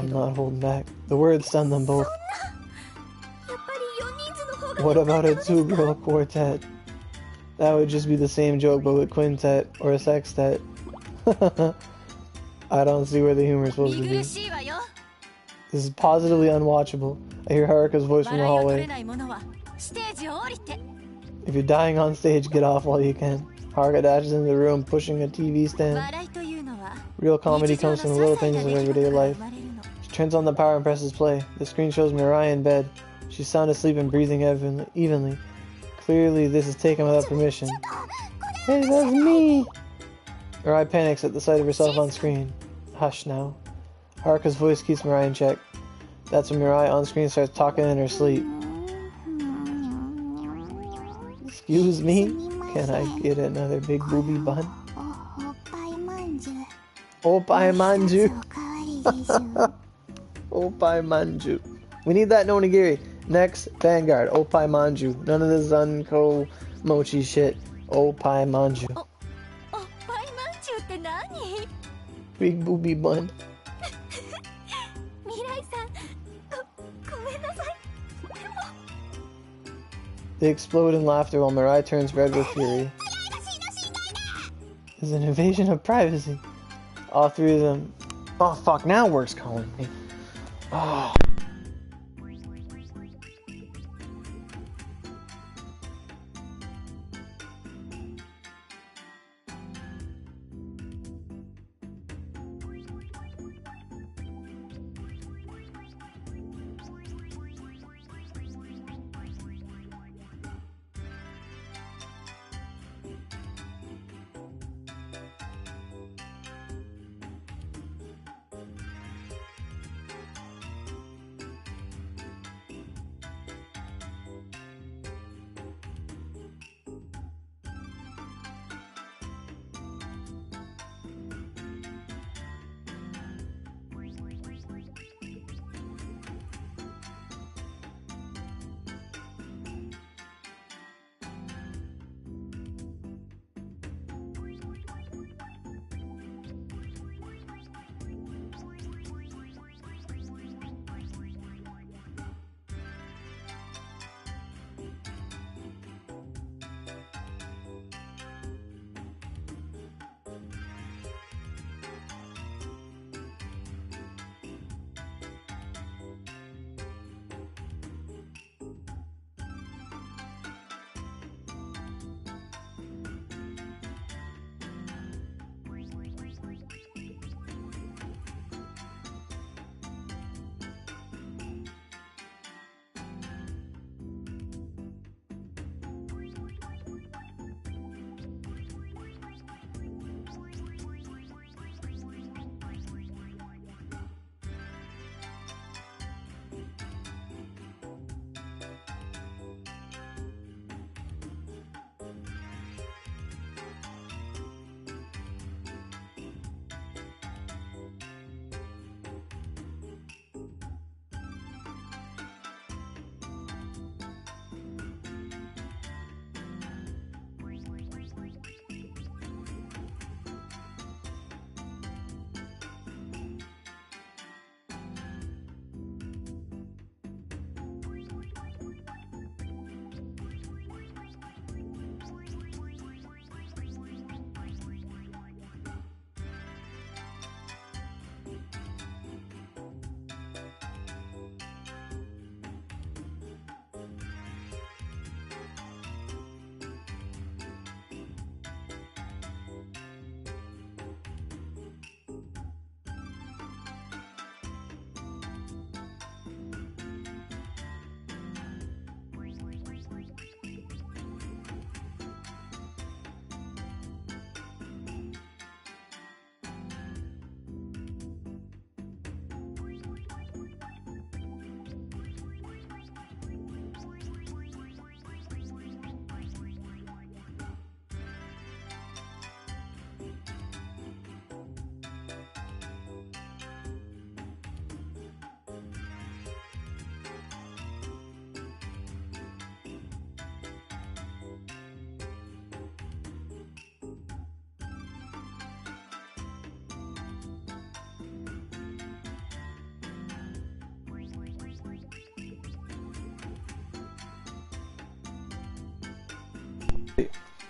not holding back. The words stun them both. What about a two-girl quartet? That would just be the same joke but with quintet or a sextet. I don't see where the humor is supposed to be. This is positively unwatchable. I hear Haruka's voice from the hallway. If you're dying on stage, get off while you can. Haruka dashes into the room, pushing a TV stand. Real comedy comes from the little things of everyday life. She turns on the power and presses play. The screen shows Mirai in bed. She's sound asleep and breathing evenly. Clearly, this is taken without permission. Hey, that's me! Mirai panics at the sight of herself on screen. Hush now. Haruka's voice keeps Mirai in check. That's when Mirai on screen starts talking in her sleep. Excuse me? Can I get another big booby bun? Oppai manju. Oppai manju. We need that in onigiri. Next, Vanguard. Oppai manju. None of this Zanko mochi shit. Oppai manju. Big booby bun. They explode in laughter while Mirai turns red with fury. It's an invasion of privacy. All three of them. Oh fuck, now work's calling me. Oh.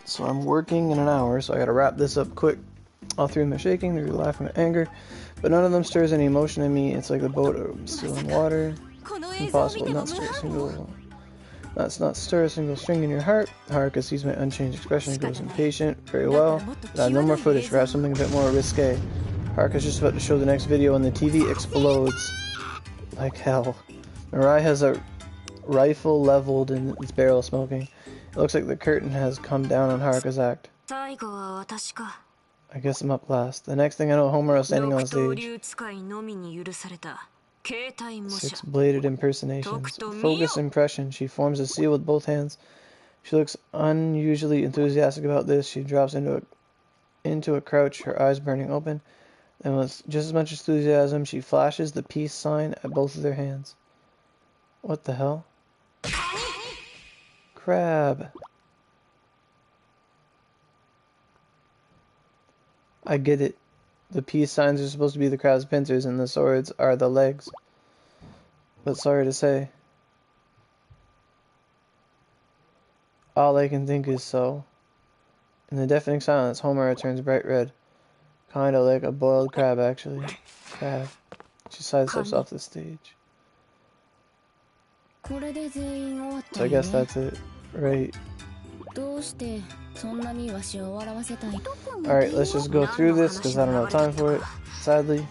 So I'm working in an hour, so I gotta wrap this up quick. All three of them are shaking, they're laughing with anger, but none of them stirs any emotion in me. It's like the boat still in water. Impossible not stir a single string in your heart. Haruka sees my unchanged expression and grows impatient. Very well. No more footage. Perhaps something a bit more risque. Haruka's just about to show the next video and the TV explodes like hell. Mirai has a rifle leveled and its barrel smoking. It looks like the curtain has come down on Haruka's act. I guess I'm up last. The next thing I know, Homura is standing on stage. 6-bladed impersonations. Focus impression. She forms a seal with both hands. She looks unusually enthusiastic about this. She drops into a crouch, her eyes burning open. And with just as much enthusiasm, she flashes the peace sign at both of their hands. What the hell? Crab. I get it. The peace signs are supposed to be the crab's pincers and the swords are the legs. But sorry to say, all I can think is so. In the deafening silence, Homura turns bright red. Kinda like a boiled crab, actually. Crab. She sidesteps off the stage. So I guess that's it. Right. Alright, let's just go through this because I don't have time for it, sadly.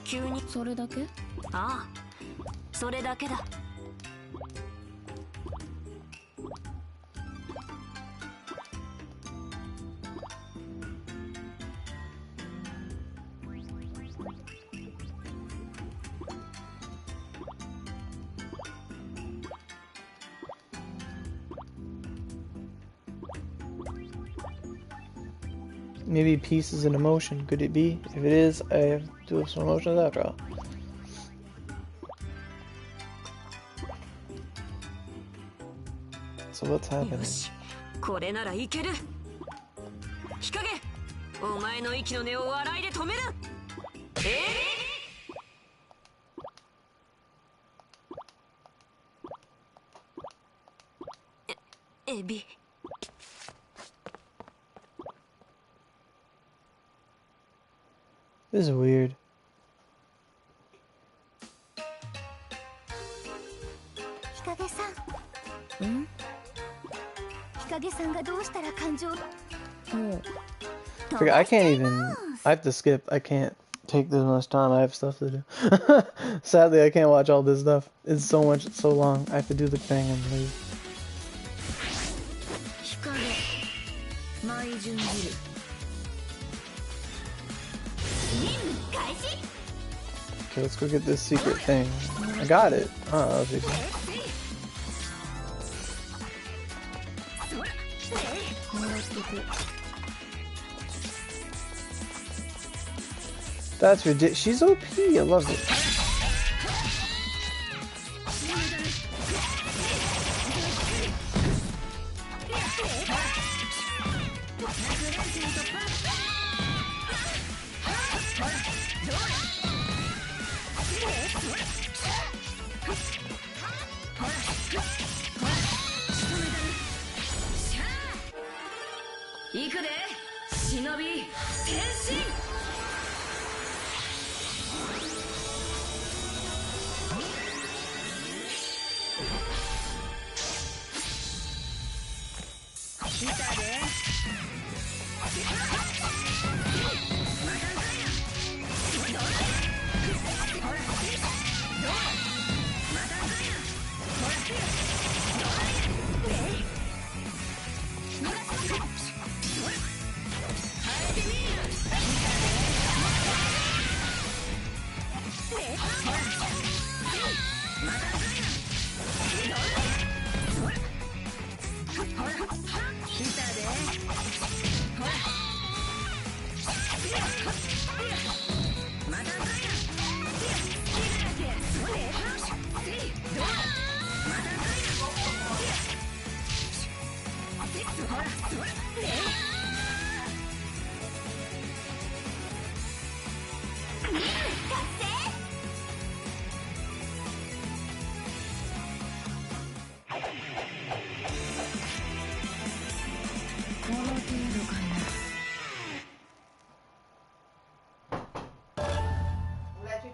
Maybe peace is an emotion. Could it be? If it is, I have to have some emotions after all. So what's happening? This is weird. I can't even. I have to skip. I can't take this much time. I have stuff to do. Sadly, I can't watch all this stuff. It's so much. It's so long. I have to do the thing and leave. Okay, let's go get this secret thing. I got it. Oh, that was easy. That's ridiculous. She's OP. I love it.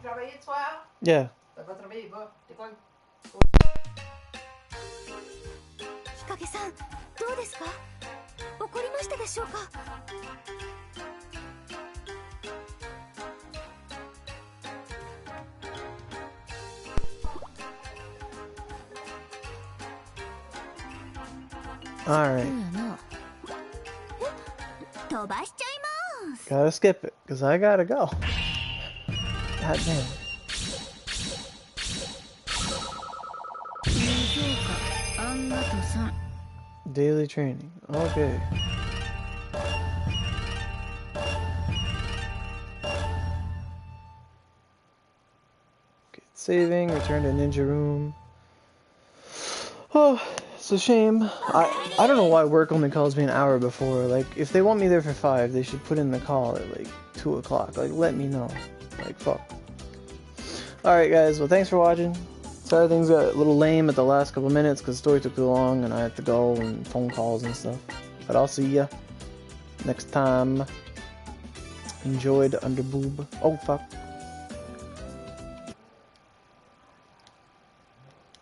travailler ce soir? Yeah. Ça va travailler, va. T'es quoi? 日陰さん、どうですか？怒りましたでしょうか？ Alright. 飛ばしちゃいます。 Gotta skip it, because I gotta go. God damn. Daily training. Okay. Okay, saving, return to ninja room. Oh, it's a shame. I don't know why work only calls me an hour before. Like, if they want me there for 5, they should put in the call at like 2 o'clock. Like, let me know. Like, fuck. Alright guys, well thanks for watching. Sorry things got a little lame at the last couple minutes because the story took too long and I had to go and phone calls and stuff. But I'll see ya next time. Enjoyed Underboob. Oh fuck.